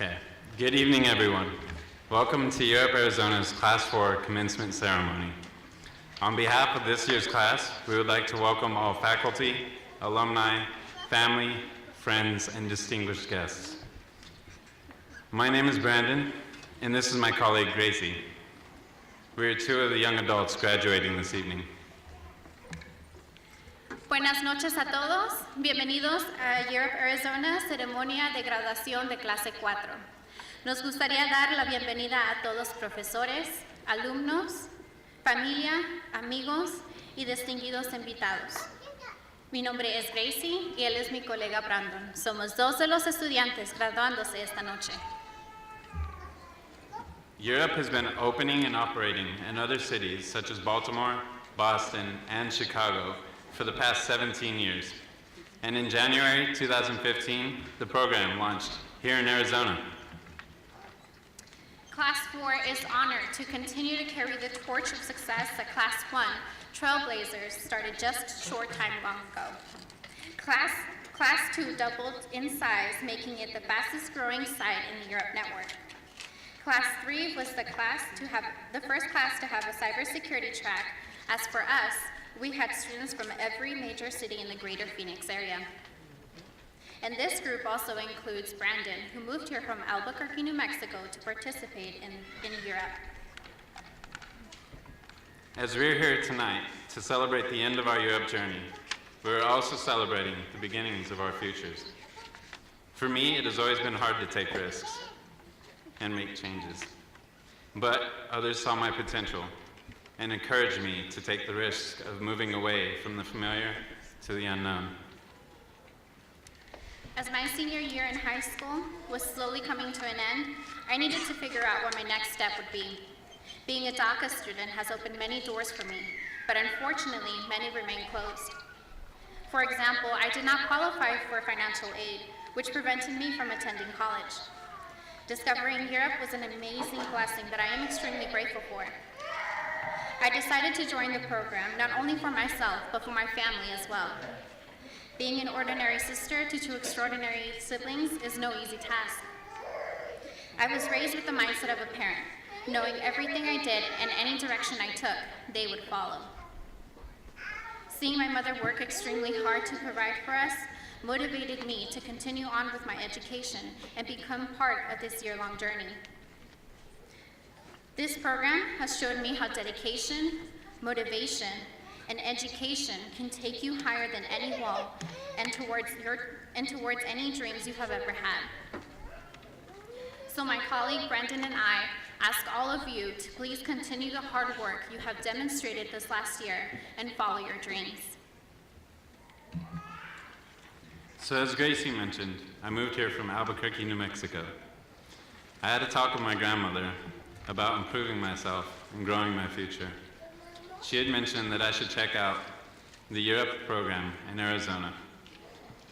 Okay. Good evening, everyone. Welcome to Europe, Arizona's Class 4 commencement ceremony. On behalf of this year's class, we would like to welcome all faculty, alumni, family, friends, and distinguished guests. My name is Brandon, and this is my colleague, Gracie. We are two of the young adults graduating this evening. Buenas noches a todos. Bienvenidos a Europe, Arizona, ceremonia de graduación de clase 4. Nos gustaría dar la bienvenida a todos profesores, alumnos, familia, amigos y distinguidos invitados. Mi nombre es Gracie y él es mi colega Brandon. Somos dos de los estudiantes graduándose esta noche. Europe has been opening and operating in other cities such as Baltimore, Boston, and Chicago for the past 17 years. And in January 2015, the program launched here in Arizona. Class 4 is honored to continue to carry the torch of success that Class 1, Trailblazers, started just a short time long ago. Class 2 doubled in size, making it the fastest growing site in the Europe network. Class 3 was the first class to have a cybersecurity track. As for us, we had students from every major city in the greater Phoenix area. And this group also includes Brandon, who moved here from Albuquerque, New Mexico to participate in Europe. As we're here tonight to celebrate the end of our Europe journey, we're also celebrating the beginnings of our futures. For me, it has always been hard to take risks and make changes. But others saw my potential and encouraged me to take the risk of moving away from the familiar to the unknown. As my senior year in high school was slowly coming to an end, I needed to figure out what my next step would be. Being a DACA student has opened many doors for me, but unfortunately, many remain closed. For example, I did not qualify for financial aid, which prevented me from attending college. Discovering Europe was an amazing blessing that I am extremely grateful for. I decided to join the program, not only for myself, but for my family as well. Being an ordinary sister to two extraordinary siblings is no easy task. I was raised with the mindset of a parent, knowing everything I did and any direction I took, they would follow. Seeing my mother work extremely hard to provide for us motivated me to continue on with my education and become part of this year-long journey. This program has shown me how dedication, motivation, and education can take you higher than any wall and towards any dreams you have ever had. So my colleague Brendan and I ask all of you to please continue the hard work you have demonstrated this last year and follow your dreams. So as Gracie mentioned, I moved here from Albuquerque, New Mexico. I had a talk with my grandmother about improving myself and growing my future. She had mentioned that I should check out the Europe program in Arizona.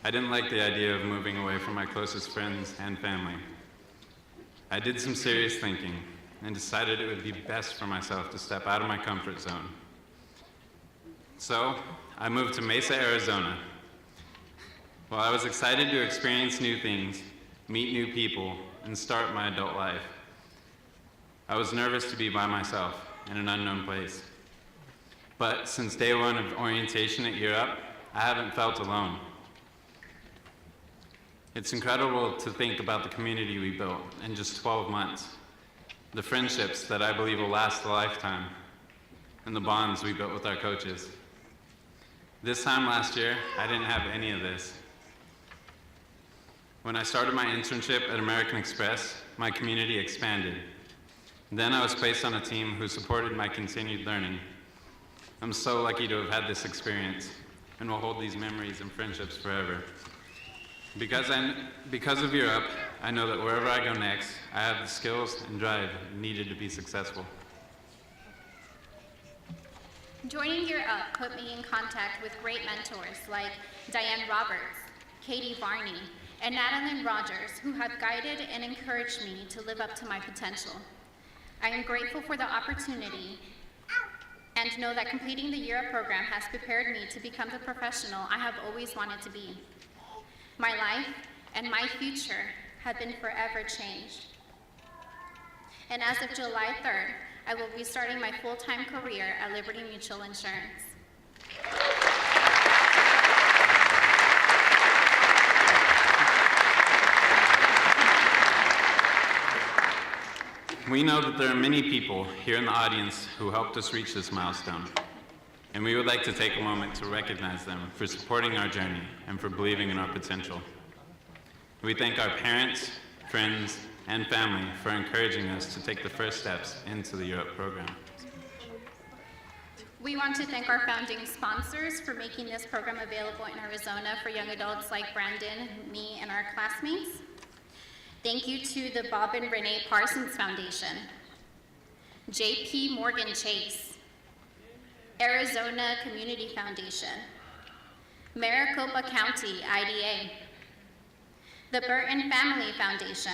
I didn't like the idea of moving away from my closest friends and family. I did some serious thinking and decided it would be best for myself to step out of my comfort zone. So I moved to Mesa, Arizona. While I was excited to experience new things, meet new people, and start my adult life, I was nervous to be by myself in an unknown place. But since day one of orientation at Europe, I haven't felt alone. It's incredible to think about the community we built in just 12 months, the friendships that I believe will last a lifetime, and the bonds we built with our coaches. This time last year, I didn't have any of this. When I started my internship at American Express, my community expanded. Then I was placed on a team who supported my continued learning. I'm so lucky to have had this experience and will hold these memories and friendships forever. Because of Europe, I know that wherever I go next, I have the skills and drive needed to be successful. Joining Europe put me in contact with great mentors like Diane Roberts, Katie Varney, and Madeline Rogers, who have guided and encouraged me to live up to my potential. I am grateful for the opportunity and know that completing the Europe program has prepared me to become the professional I have always wanted to be. My life and my future have been forever changed. And as of July 3rd, I will be starting my full-time career at Liberty Mutual Insurance. We know that there are many people here in the audience who helped us reach this milestone, and we would like to take a moment to recognize them for supporting our journey and for believing in our potential. We thank our parents, friends, and family for encouraging us to take the first steps into the Europe program. We want to thank our founding sponsors for making this program available in Arizona for young adults like Brandon, me, and our classmates. Thank you to the Bob and Renee Parsons Foundation, JP Morgan Chase, Arizona Community Foundation, Maricopa County IDA, the Burton Family Foundation,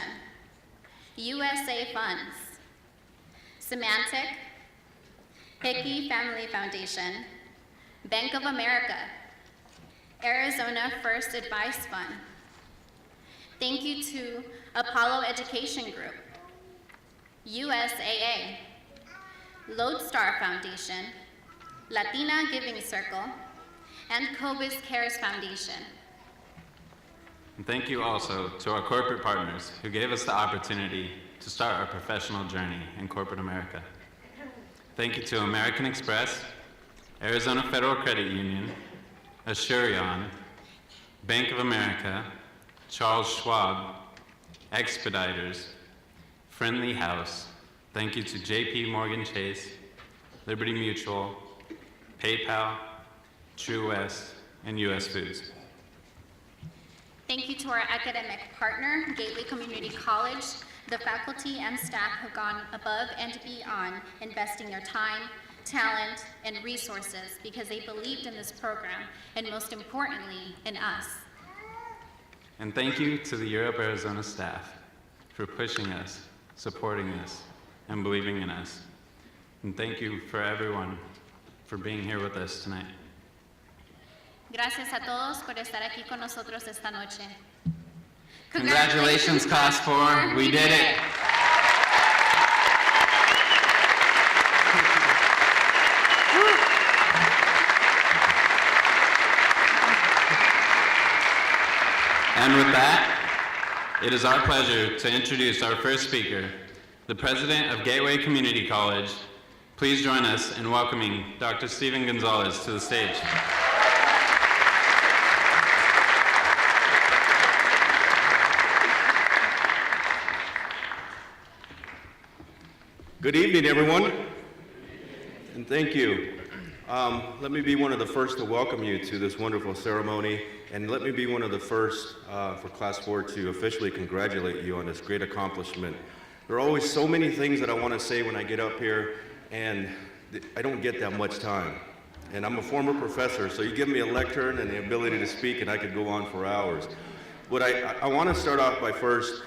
USA Funds, Semantic, Hickey Family Foundation, Bank of America, Arizona First Advice Fund. Thank you to Apollo Education Group, USAA, Lodestar Foundation, Latina Giving Circle, and Cobus Cares Foundation. And thank you also to our corporate partners who gave us the opportunity to start our professional journey in corporate America. Thank you to American Express, Arizona Federal Credit Union, Assurion, Bank of America, Charles Schwab, Expeditors, Friendly House. Thank you to JP Morgan Chase, Liberty Mutual, PayPal, True West, and US Foods. Thank you to our academic partner, Gateway Community College. The faculty and staff have gone above and beyond, investing their time, talent, and resources because they believed in this program, and most importantly, in us. And thank you to the Europe Arizona staff for pushing us, supporting us, and believing in us. And thank you for everyone for being here with us tonight. Gracias a todos por estar aquí con nosotros esta noche. Congratulations, Class 4, we did it! And with that, it is our pleasure to introduce our first speaker, the president of Gateway Community College. Please join us in welcoming Dr. Steven Gonzalez to the stage. Good evening, everyone, and thank you. Let me be one of the first to welcome you to this wonderful ceremony, and let me be one of the first for Class 4 to officially congratulate you on this great accomplishment. There are always so many things that I want to say when I get up here, and I don't get that much time. And I'm a former professor, so you give me a lectern and the ability to speak, and I could go on for hours. But I want to start off by first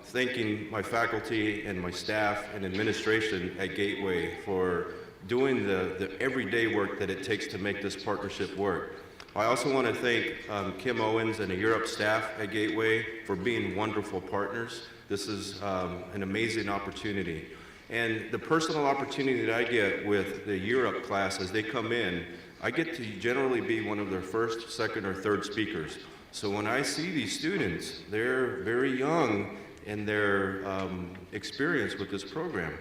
thanking my faculty and my staff and administration at Gateway for doing the everyday work that it takes to make this partnership work. I also want to thank Kim Owens and the Europe staff at Gateway for being wonderful partners. This is an amazing opportunity. And the personal opportunity that I get with the Europe class as they come in, I get to generally be one of their first, second, or third speakers. So when I see these students, they're very young in their experience with this program.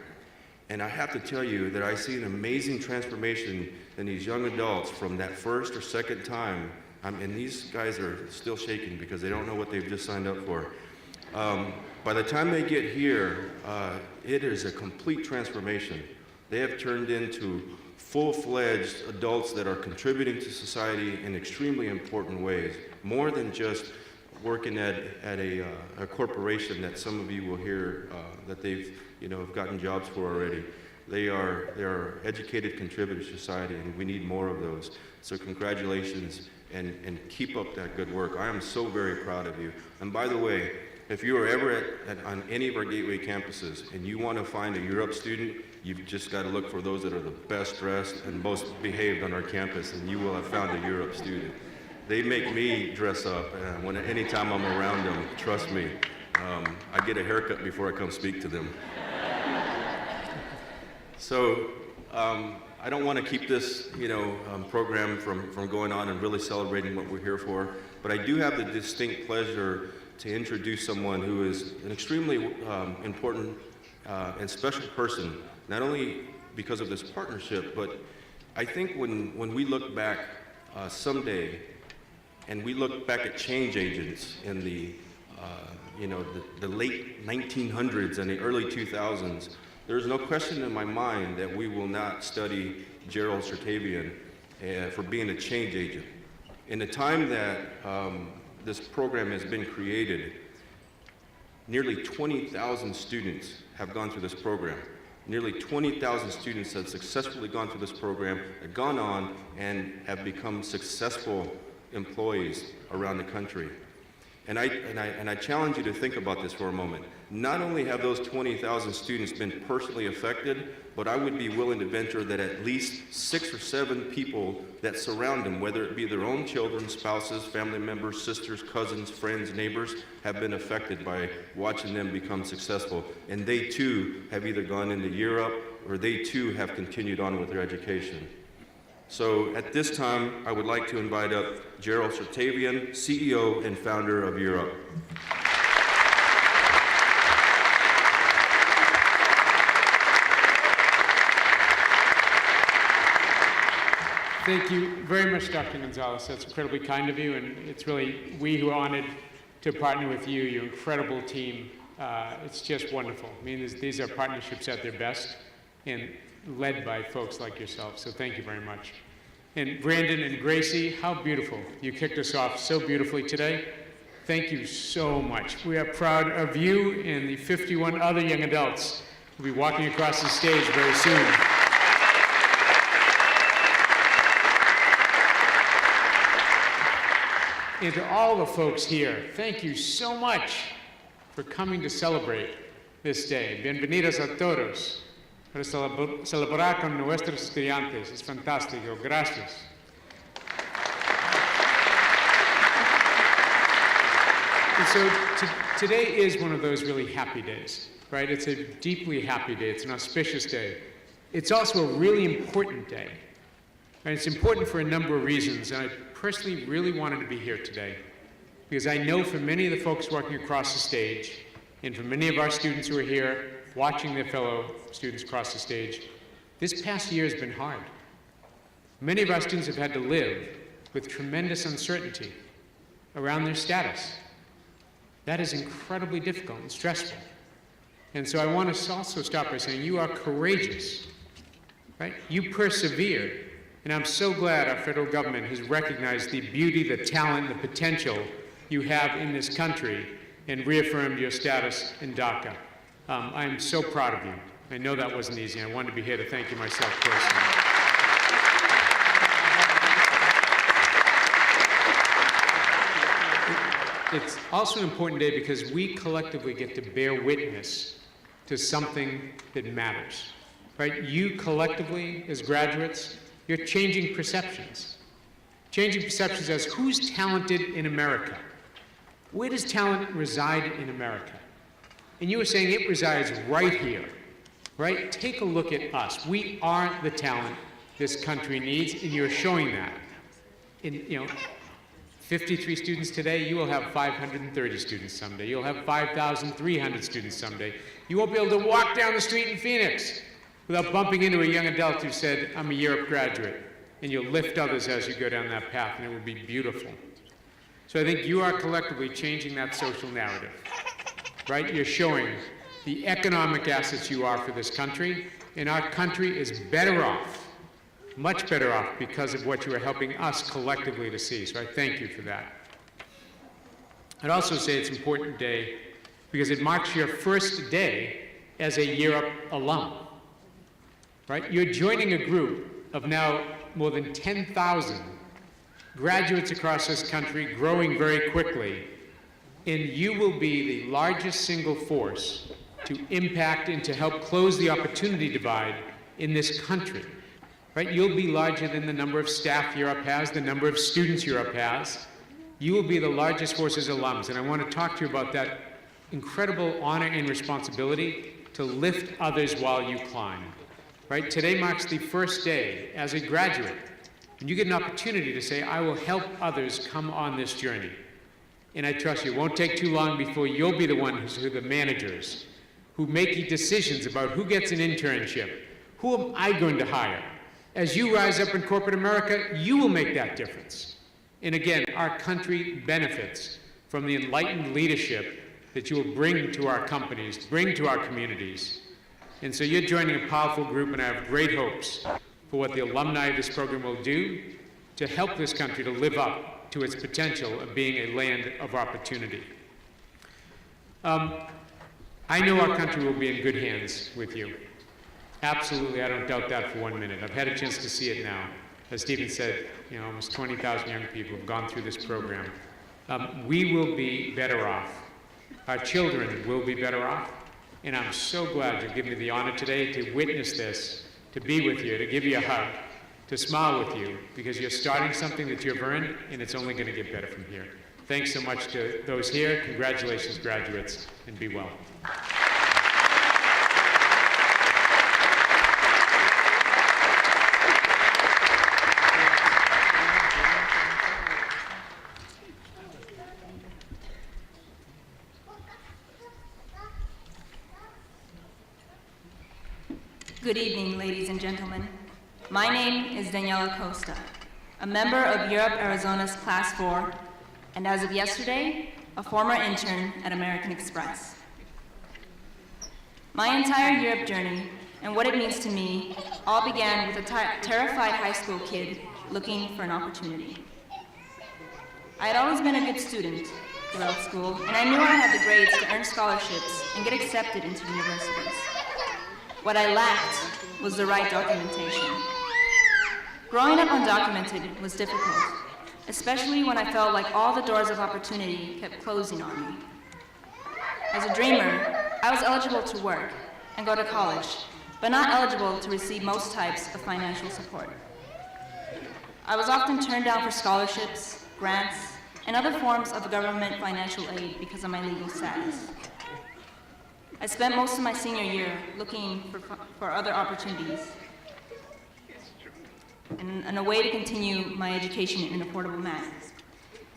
And I have to tell you that I see an amazing transformation in these young adults from that first or second time. And these guys are still shaking because they don't know what they've just signed up for. By the time they get here, it is a complete transformation. They have turned into full-fledged adults that are contributing to society in extremely important ways, more than just working at a corporation that some of you will hear that they've have gotten jobs for already. They are educated contributors to society, and we need more of those. So congratulations, and keep up that good work. I am so very proud of you. And by the way, if you are ever on any of our Gateway campuses and you want to find a Europe student, you've just got to look for those that are the best dressed and most behaved on our campus, and you will have found a Europe student. They make me dress up anytime I'm around them, trust me. I get a haircut before I come speak to them. So I don't want to keep this, program from going on and really celebrating what we're here for, but I do have the distinct pleasure to introduce someone who is an extremely important and special person, not only because of this partnership, but I think when we look back someday, and we look back at change agents in the late 1900s and the early 2000s, there's no question in my mind that we will not study Gerald Sertavian for being a change agent. In the time that this program has been created, nearly 20,000 students have gone through this program. Nearly 20,000 students have successfully gone through this program, have gone on and have become successful employees around the country. And I challenge you to think about this for a moment. Not only have those 20,000 students been personally affected, but I would be willing to venture that at least 6 or 7 people that surround them, whether it be their own children, spouses, family members, sisters, cousins, friends, neighbors, have been affected by watching them become successful. And they too have either gone into Europe or they too have continued on with their education. So at this time, I would like to invite up Gerald Sertavian, CEO and founder of Europe. Thank you very much, Dr. Gonzalez. That's incredibly kind of you, and it's really we who are honored to partner with you, your incredible team. It's just wonderful. I mean, these are partnerships at their best, and led by folks like yourself, so thank you very much. And Brandon and Gracie, how beautiful. You kicked us off so beautifully today. Thank you so much. We are proud of you and the 51 other young adults who will be walking across the stage very soon. And to all the folks here, thank you so much for coming to celebrate this day. Bienvenidos a todos. Para celebrar con nuestros estudiantes. Es fantástico. Gracias. And so today is one of those really happy days, right? It's a deeply happy day. It's an auspicious day. It's also a really important day. And it's important for a number of reasons. And I personally really wanted to be here today because I know for many of the folks working across the stage and for many of our students who are here watching their fellow students across the stage, this past year has been hard. Many of our students have had to live with tremendous uncertainty around their status. That is incredibly difficult and stressful. And so I want to also start by saying you are courageous, right? You persevered. And I'm so glad our federal government has recognized the beauty, the talent, the potential you have in this country and reaffirmed your status in DACA. I'm so proud of you. I know that wasn't easy. I wanted to be here to thank you myself personally. It's also an important day because we collectively get to bear witness to something that matters, right? You collectively, as graduates, you're changing perceptions. Changing perceptions as who's talented in America? Where does talent reside in America? And you were saying it resides right here, right? Take a look at us. We are the talent this country needs, and you're showing that. In 53 students today, you will have 530 students someday. You'll have 5,300 students someday. You won't be able to walk down the street in Phoenix without bumping into a young adult who said, I'm a Europe graduate. And you'll lift others as you go down that path, and it will be beautiful. So I think you are collectively changing that social narrative. Right? You're showing the economic assets you are for this country, and our country is better off, much better off because of what you are helping us collectively to see. So I thank you for that. I'd also say it's an important day because it marks your first day as a Europe alum. Right? You're joining a group of now more than 10,000 graduates across this country growing very quickly. And you will be the largest single force to impact and to help close the opportunity divide in this country, right? You'll be larger than the number of staff Europe has, the number of students Europe has. You will be the largest force as alums, and I want to talk to you about that incredible honor and responsibility to lift others while you climb. Right? Today marks the first day as a graduate, and you get an opportunity to say, I will help others come on this journey. And I trust you, it won't take too long before you'll be the one who are the managers, who make decisions about who gets an internship, who am I going to hire. As you rise up in corporate America, you will make that difference. And again, our country benefits from the enlightened leadership that you will bring to our companies, bring to our communities. And so you're joining a powerful group, and I have great hopes for what the alumni of this program will do to help this country to live up to its potential of being a land of opportunity. I know our country will be in good hands with you. Absolutely, I don't doubt that for 1 minute. I've had a chance to see it now. As Steven said, almost 20,000 young people have gone through this program. We will be better off. Our children will be better off. And I'm so glad you've given me the honor today to witness this, to be with you, to give you a hug, to smile with you, because you're starting something that you've earned, and it's only going to get better from here. Thanks so much to those here. Congratulations, graduates, and be well. Good evening, ladies and gentlemen. My name is Daniela Costa, a member of Europe Arizona's Class 4, and as of yesterday, a former intern at American Express. My entire Europe journey and what it means to me all began with a terrified high school kid looking for an opportunity. I had always been a good student throughout school, and I knew I had the grades to earn scholarships and get accepted into universities. What I lacked was the right documentation. Growing up undocumented was difficult, especially when I felt like all the doors of opportunity kept closing on me. As a dreamer, I was eligible to work and go to college, but not eligible to receive most types of financial support. I was often turned down for scholarships, grants, and other forms of government financial aid because of my legal status. I spent most of my senior year looking for other opportunities and a way to continue my education in an affordable manner.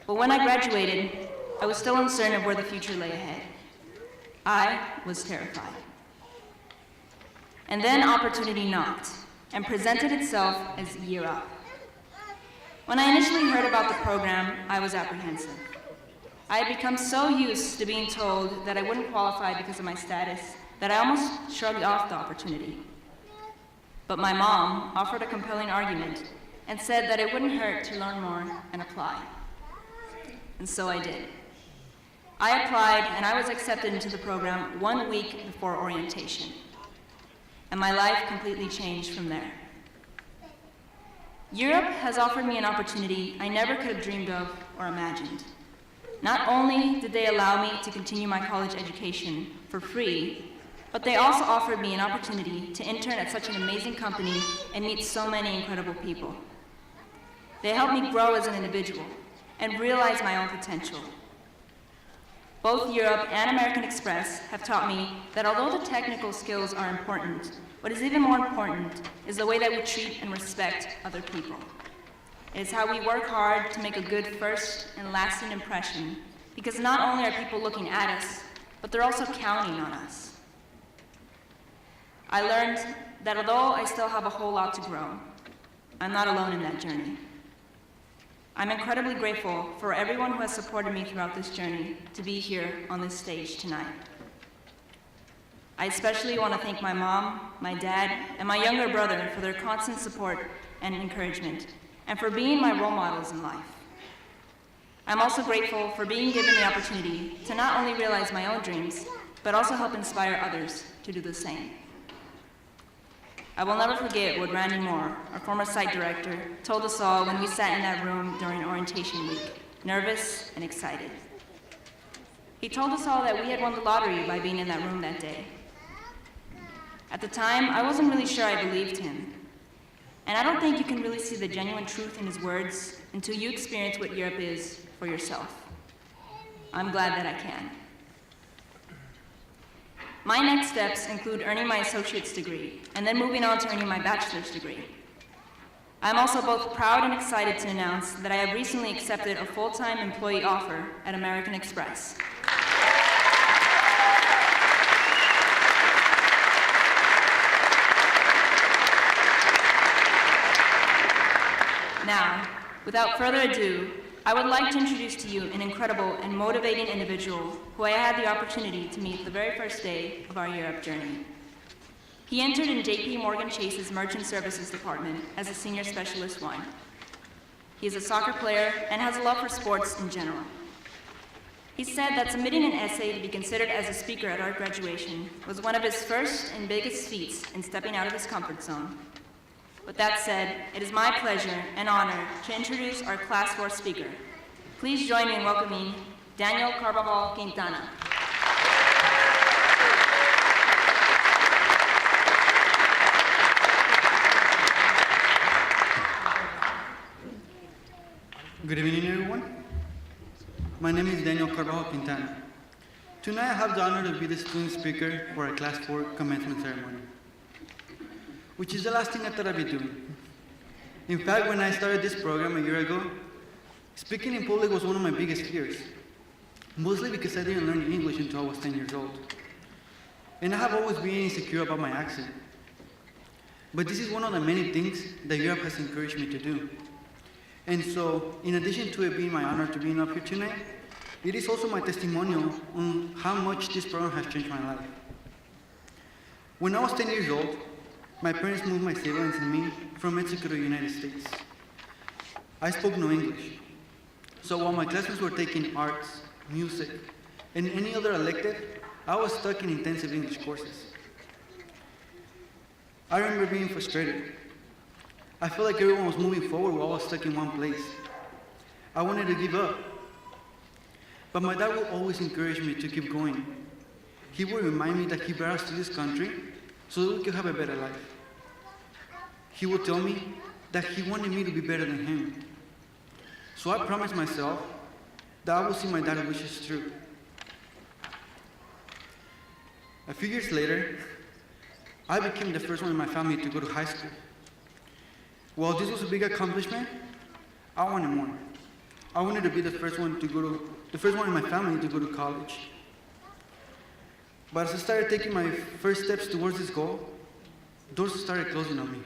But when I graduated, I was still uncertain of where the future lay ahead. I was terrified. And then opportunity knocked and presented itself as Year Up. When I initially heard about the program, I was apprehensive. I had become so used to being told that I wouldn't qualify because of my status that I almost shrugged off the opportunity. But my mom offered a compelling argument and said that it wouldn't hurt to learn more and apply. And so I did. I applied and I was accepted into the program 1 week before orientation. And my life completely changed from there. Europe has offered me an opportunity I never could have dreamed of or imagined. Not only did they allow me to continue my college education for free, but they also offered me an opportunity to intern at such an amazing company and meet so many incredible people. They helped me grow as an individual and realize my own potential. Both Europe and American Express have taught me that although the technical skills are important, what is even more important is the way that we treat and respect other people. It is how we work hard to make a good first and lasting impression, because not only are people looking at us, but they're also counting on us. I learned that although I still have a whole lot to grow, I'm not alone in that journey. I'm incredibly grateful for everyone who has supported me throughout this journey to be here on this stage tonight. I especially want to thank my mom, my dad, and my younger brother for their constant support and encouragement, and for being my role models in life. I'm also grateful for being given the opportunity to not only realize my own dreams, but also help inspire others to do the same. I will never forget what Randy Moore, our former site director, told us all when we sat in that room during orientation week, nervous and excited. He told us all that we had won the lottery by being in that room that day. At the time, I wasn't really sure I believed him. And I don't think you can really see the genuine truth in his words until you experience what Europe is for yourself. I'm glad that I can. My next steps include earning my associate's degree and then moving on to earning my bachelor's degree. I'm also both proud and excited to announce that I have recently accepted a full-time employee offer at American Express. Now, without further ado, I would like to introduce to you an incredible and motivating individual who I had the opportunity to meet the very first day of our Europe journey. He entered in JP Morgan Chase's Merchant Services Department as a Senior Specialist 1. He is a soccer player and has a love for sports in general. He said that submitting an essay to be considered as a speaker at our graduation was one of his first and biggest feats in stepping out of his comfort zone. With that said, it is my pleasure and honor to introduce our Class 4 speaker. Please join me in welcoming Daniel Carbajal Quintana. Good evening, everyone. My name is Daniel Carbajal Quintana. Tonight I have the honor to be the student speaker for our Class 4 commencement ceremony, which is the last thing I thought I'd be doing. In fact, when I started this program a year ago, speaking in public was one of my biggest fears, mostly because I didn't learn English until I was 10 years old. And I have always been insecure about my accent. But this is one of the many things that Europe has encouraged me to do. And so, in addition to it being my honor to be up here tonight, it is also my testimonial on how much this program has changed my life. When I was 10 years old, my parents moved my siblings and me from Mexico to the United States. I spoke no English. So while my classmates were taking arts, music, and any other elective, I was stuck in intensive English courses. I remember being frustrated. I felt like everyone was moving forward while I was stuck in one place. I wanted to give up. But my dad would always encourage me to keep going. He would remind me that he brought us to this country so that we could have a better life. He would tell me that he wanted me to be better than him. So I promised myself that I would see my dad's wishes through. A few years later, I became the first one in my family to go to high school. While this was a big accomplishment, I wanted more. I wanted to be the first one in my family to go to college. But as I started taking my first steps towards this goal, doors started closing on me.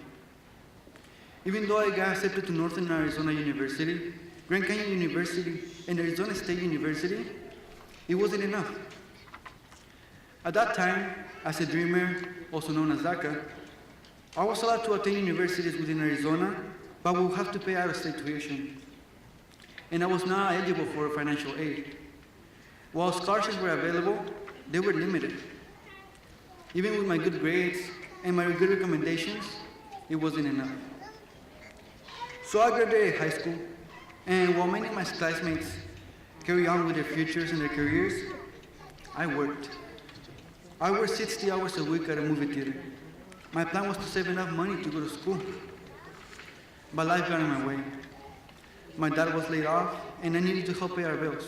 Even though I got accepted to Northern Arizona University, Grand Canyon University, and Arizona State University, it wasn't enough. At that time, as a dreamer, also known as DACA, I was allowed to attend universities within Arizona, but would have to pay out-of-state tuition. And I was not eligible for financial aid. While scholarships were available, they were limited. Even with my good grades and my good recommendations, it wasn't enough. So I graduated high school, and while many of my classmates carry on with their futures and their careers, I worked. I worked 60 hours a week at a movie theater. My plan was to save enough money to go to school. But life got in my way. My dad was laid off, and I needed to help pay our bills.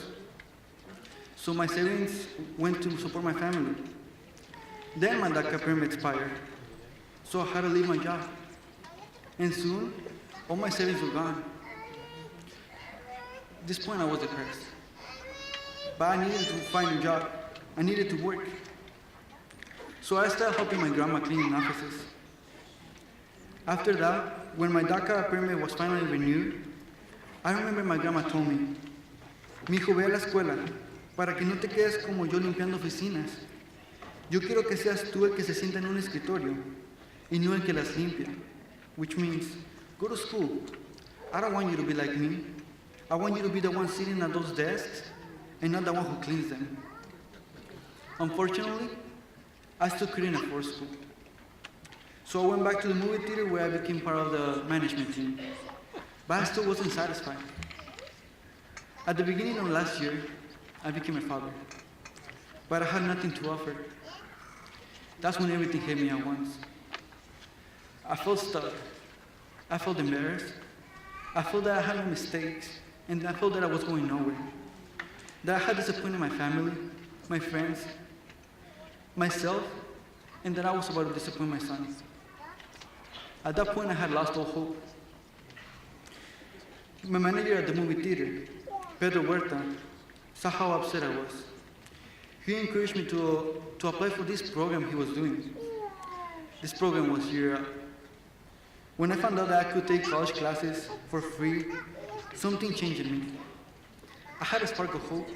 So my savings went to support my family. Then my DACA permit expired, so I had to leave my job. And soon, all my savings were gone. At this point, I was depressed. But I needed to find a job. I needed to work. So I started helping my grandma cleaning offices. After that, when my DACA permit was finally renewed, I remember my grandma told me, "Mijo, ve a la escuela, para que no te quedes como yo limpiando oficinas. Yo quiero que seas tú el que se sienta en un escritorio, y no el que las limpia." Which means, go to school. I don't want you to be like me. I want you to be the one sitting at those desks, and not the one who cleans them. Unfortunately, I still couldn't afford school. So I went back to the movie theater where I became part of the management team. But I still wasn't satisfied. At the beginning of last year, I became a father. But I had nothing to offer. That's when everything hit me at once. I felt stuck. I felt embarrassed. I felt that I had made mistakes. And I felt that I was going nowhere. That I had disappointed my family, my friends. myself, and that I was about to disappoint my son. At that point, I had lost all hope. My manager at the movie theater, Pedro Huerta, saw how upset I was. He encouraged me to apply for this program he was doing. This program was Year Up. When I found out that I could take college classes for free, something changed in me. I had a spark of hope.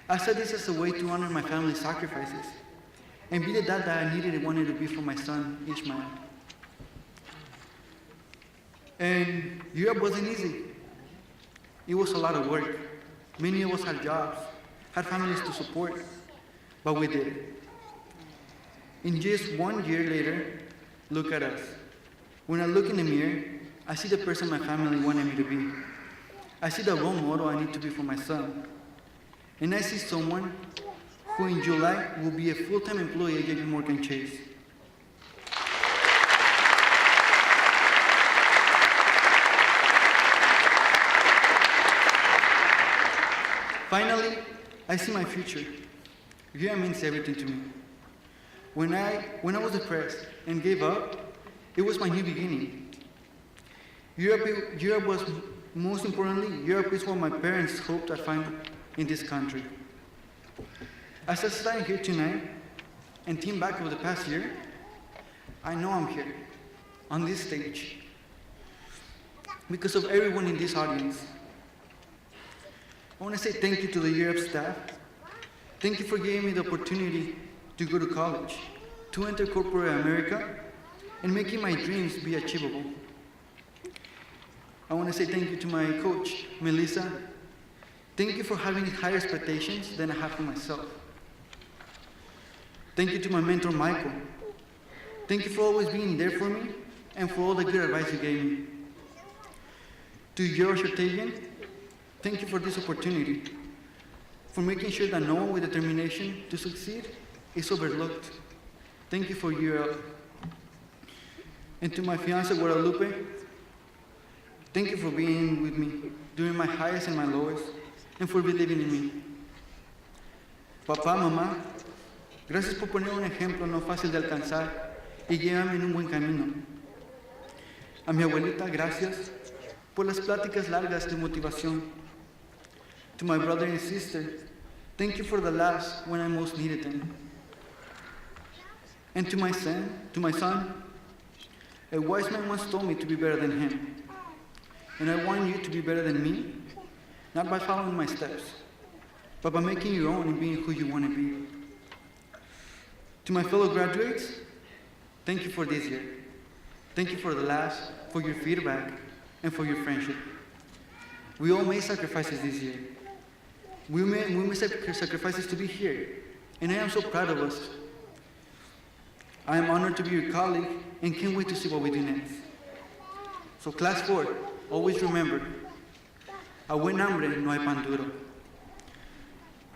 I saw this as a way to honor my family's sacrifices and be the dad that I needed and wanted to be for my son, Ishmael. And Year Up wasn't easy. It was a lot of work. Many of us had jobs, had families to support, but we did it. And just 1 year later, look at us. When I look in the mirror, I see the person my family wanted me to be. I see the role model I need to be for my son. And I see someone who in July will be a full-time employee at JP Morgan Chase. Finally, I see my future. Year Up means everything to me. When I was depressed and gave up, it was my new beginning. Year Up was, most importantly, Year Up is what my parents hoped I'd find in this country. As I stand here tonight and think back over the past year, I know I'm here, on this stage, because of everyone in this audience. I want to say thank you to the Year Up staff. Thank you for giving me the opportunity to go to college, to enter corporate America, and making my dreams be achievable. I want to say thank you to my coach, Melissa. Thank you for having higher expectations than I have for myself. Thank you to my mentor, Michael. Thank you for always being there for me and for all the good advice you gave me. To George Ortegian, thank you for this opportunity, for making sure that no one with determination to succeed is overlooked. Thank you for Year Up. And to my fiancée, Guadalupe, thank you for being with me during my highest and my lowest, and for believing in me. Papá, mamá, gracias por poner un ejemplo no fácil de alcanzar y guiarme en un buen camino. A mi abuelita, gracias por las pláticas largas de motivación. To my brother and sister, thank you for the laughs when I most needed them. And to my son, a wise man once told me to be better than him. And I want you to be better than me, not by following my steps, but by making your own and being who you want to be. To my fellow graduates, thank you for this year. Thank you for the laughs, for your feedback, and for your friendship. We all made sacrifices this year. We made sacrifices to be here, and I am so proud of us. I am honored to be your colleague and can't wait to see what we do next. So class 4, always remember, a buen hambre no hay pan duro.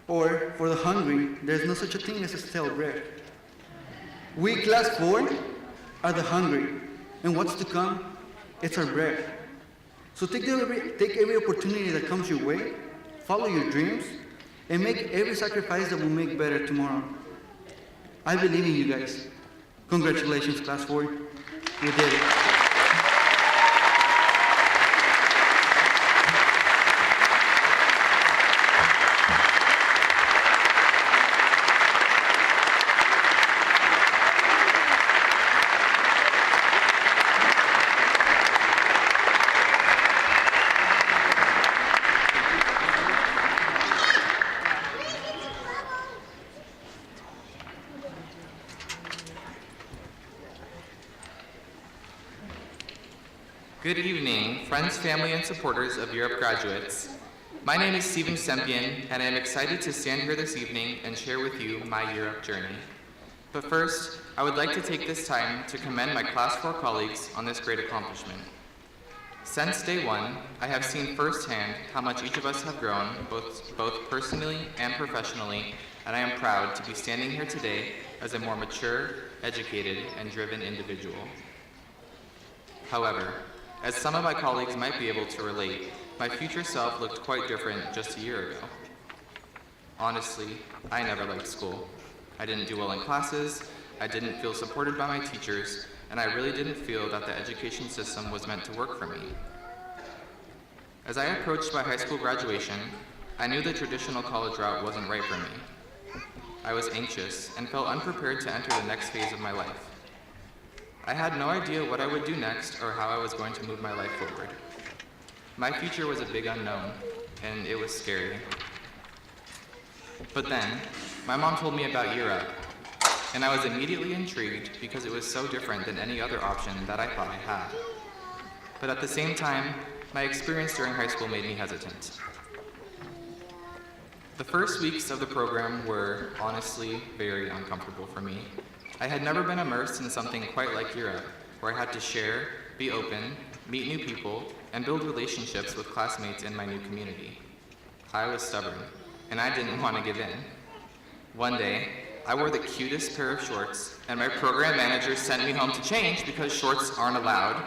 Or, for the hungry, there's no such a thing as a stale bread. We, class 4, are the hungry, and what's to come, it's our bread. So take every opportunity that comes your way, follow your dreams, and make every sacrifice that will make better tomorrow. I believe in you guys. Congratulations, class 4. You did it. Good evening, friends, family, and supporters of Year Up graduates. My name is Steven Gonzalez, and I am excited to stand here this evening and share with you my Year Up journey. But first, I would like to take this time to commend my Class 4 colleagues on this great accomplishment. Since day one, I have seen firsthand how much each of us have grown, both personally and professionally, and I am proud to be standing here today as a more mature, educated, and driven individual. However, as some of my colleagues might be able to relate, my future self looked quite different just a year ago. Honestly, I never liked school. I didn't do well in classes, I didn't feel supported by my teachers, and I really didn't feel that the education system was meant to work for me. As I approached my high school graduation, I knew the traditional college route wasn't right for me. I was anxious and felt unprepared to enter the next phase of my life. I had no idea what I would do next or how I was going to move my life forward. My future was a big unknown, and it was scary. But then, my mom told me about Europe, and I was immediately intrigued because it was so different than any other option that I thought I had. But at the same time, my experience during high school made me hesitant. The first weeks of the program were honestly very uncomfortable for me. I had never been immersed in something quite like Europe, where I had to share, be open, meet new people, and build relationships with classmates in my new community. I was stubborn, and I didn't want to give in. One day, I wore the cutest pair of shorts, and my program manager sent me home to change because shorts aren't allowed,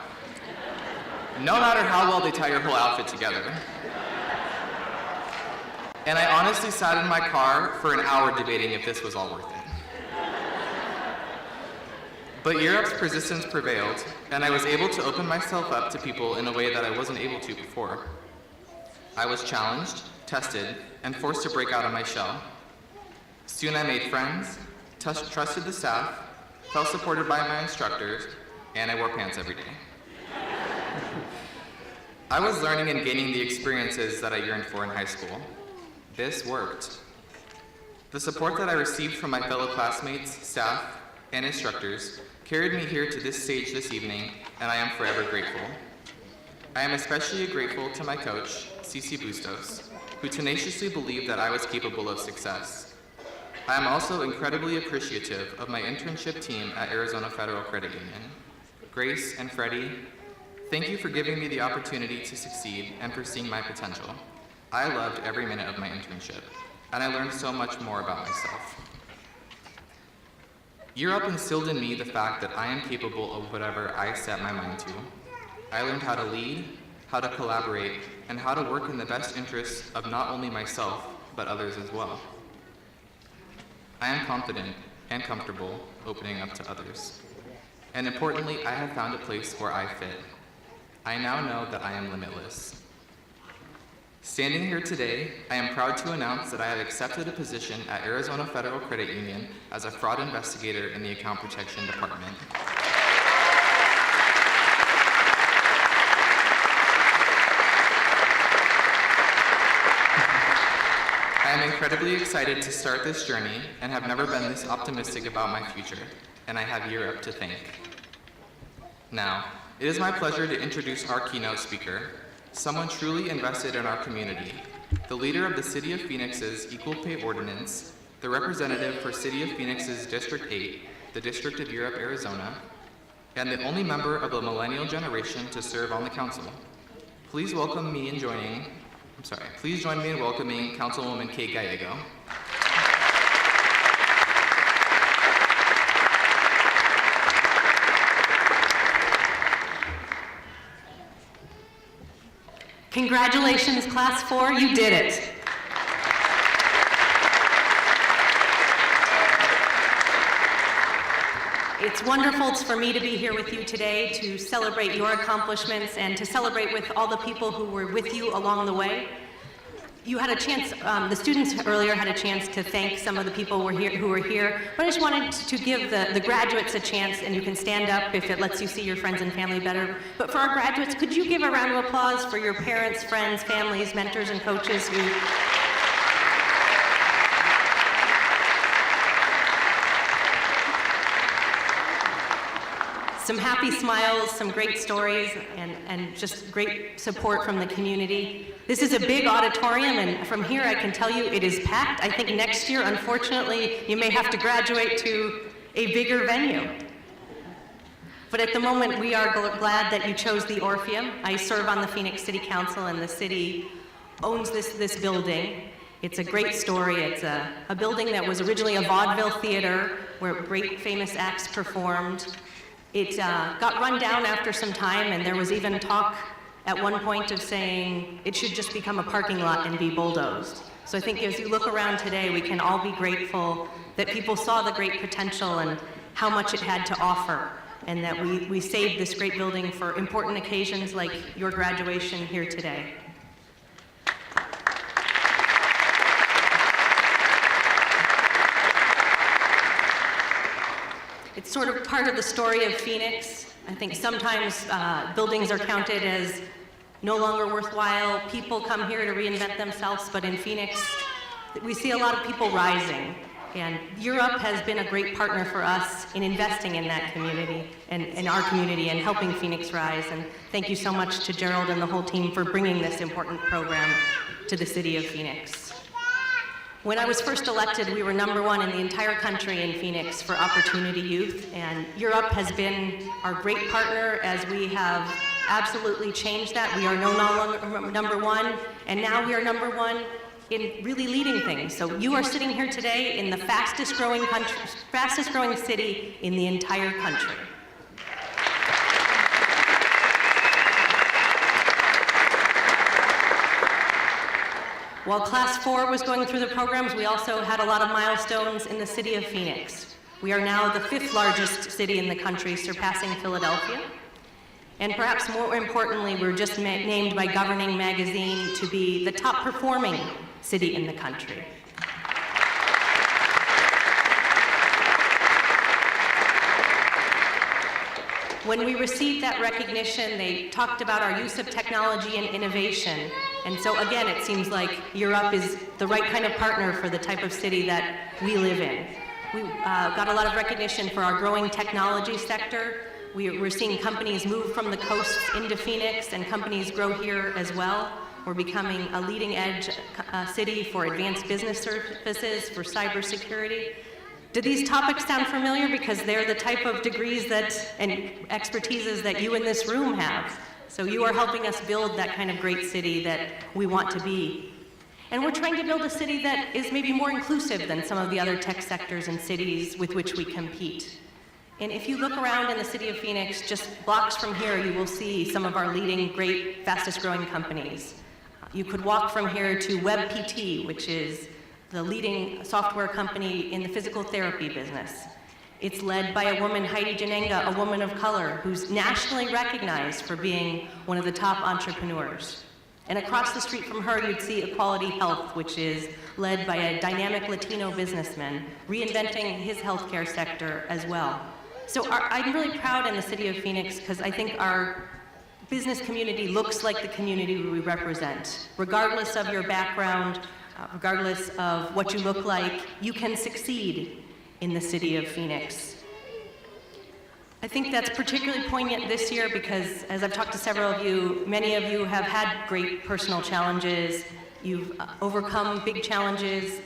no matter how well they tie your whole outfit together. And I honestly sat in my car for an hour debating if this was all worth it. But Europe's persistence prevailed, and I was able to open myself up to people in a way that I wasn't able to before. I was challenged, tested, and forced to break out of my shell. Soon I made friends, trusted the staff, felt supported by my instructors, and I wore pants every day. I was learning and gaining the experiences that I yearned for in high school. This worked. The support that I received from my fellow classmates, staff, and instructors carried me here to this stage this evening, and I am forever grateful. I am especially grateful to my coach, Cici Bustos, who tenaciously believed that I was capable of success. I am also incredibly appreciative of my internship team at Arizona Federal Credit Union. Grace and Freddie, thank you for giving me the opportunity to succeed and for seeing my potential. I loved every minute of my internship, and I learned so much more about myself. Europe instilled in me the fact that I am capable of whatever I set my mind to. I learned how to lead, how to collaborate, and how to work in the best interests of not only myself, but others as well. I am confident and comfortable opening up to others. And importantly, I have found a place where I fit. I now know that I am limitless. Standing here today, I am proud to announce that I have accepted a position at Arizona Federal Credit Union as a fraud investigator in the Account Protection Department. I am incredibly excited to start this journey and have never been this optimistic about my future, and I have Europe to thank. Now, it is my pleasure to introduce our keynote speaker, someone truly invested in our community, the leader of the City of Phoenix's Equal Pay Ordinance, the representative for City of Phoenix's District 8, the District of Europe, Arizona, and the only member of the millennial generation to serve on the council. Please join me in welcoming Councilwoman Kate Gallego. Congratulations, Class 4, you did it. It's wonderful for me to be here with you today to celebrate your accomplishments and to celebrate with all the people who were with you along the way. You had a chance, the students earlier had a chance to thank some of the people who were here, but I just wanted to give the graduates a chance, and you can stand up if it lets you see your friends and family better. But for our graduates, could you give a round of applause for your parents, friends, families, mentors, and coaches who some happy smiles, some great stories, and just great support from the community. This is a big auditorium, and from here I can tell you it is packed. I think next year, unfortunately, you may have to graduate to a bigger venue. But at the moment, we are glad that you chose the Orpheum. I serve on the Phoenix City Council, and the city owns this building. It's a great story. It's a building that was originally a vaudeville theater where great famous acts performed. It got run down after some time, and there was even talk at one point of saying it should just become a parking lot and be bulldozed. So I think as you look around today, we can all be grateful that people saw the great potential and how much it had to offer, and that we saved this great building for important occasions like your graduation here today. It's sort of part of the story of Phoenix. I think sometimes buildings are counted as no longer worthwhile. People come here to reinvent themselves, but in Phoenix, we see a lot of people rising. And Europe has been a great partner for us in investing in that community and in our community and helping Phoenix rise. And thank you so much to Gerald and the whole team for bringing this important program to the city of Phoenix. When I was first elected, we were #1 in the entire country in Phoenix for Opportunity Youth, and Europe has been our great partner as we have absolutely changed that. We are no longer #1, and now we are #1 in really leading things. So you are sitting here today in the fastest growing city in the entire country. While Class 4 was going through the programs, we also had a lot of milestones in the city of Phoenix. We are now the 5th largest city in the country, surpassing Philadelphia. And perhaps more importantly, we're just named by Governing Magazine to be the top performing city in the country. When we received that recognition, they talked about our use of technology and innovation. And so again, it seems like Europe is the right kind of partner for the type of city that we live in. We got a lot of recognition for our growing technology sector. We're seeing companies move from the coasts into Phoenix, and companies grow here as well. We're becoming a leading edge city for advanced business services, for cybersecurity. Do these topics sound familiar? Because they're the type of degrees and expertises that you in this room have. So you are helping us build that kind of great city that we want to be. And we're trying to build a city that is maybe more inclusive than some of the other tech sectors and cities with which we compete. And if you look around in the city of Phoenix, just blocks from here, you will see some of our leading, great, fastest growing companies. You could walk from here to WebPT, which is the leading software company in the physical therapy business. It's led by a woman, Heidi Janenga, a woman of color, who's nationally recognized for being one of the top entrepreneurs. And across the street from her, you'd see Equality Health, which is led by a dynamic Latino businessman, reinventing his healthcare sector as well. So I'm really proud in the city of Phoenix because I think our business community looks like the community we represent. Regardless of your background, regardless of what you look like, you can succeed in the city of Phoenix. I think that's particularly poignant this year because, as I've talked to several of you, many of you have had great personal challenges. You've overcome big challenges.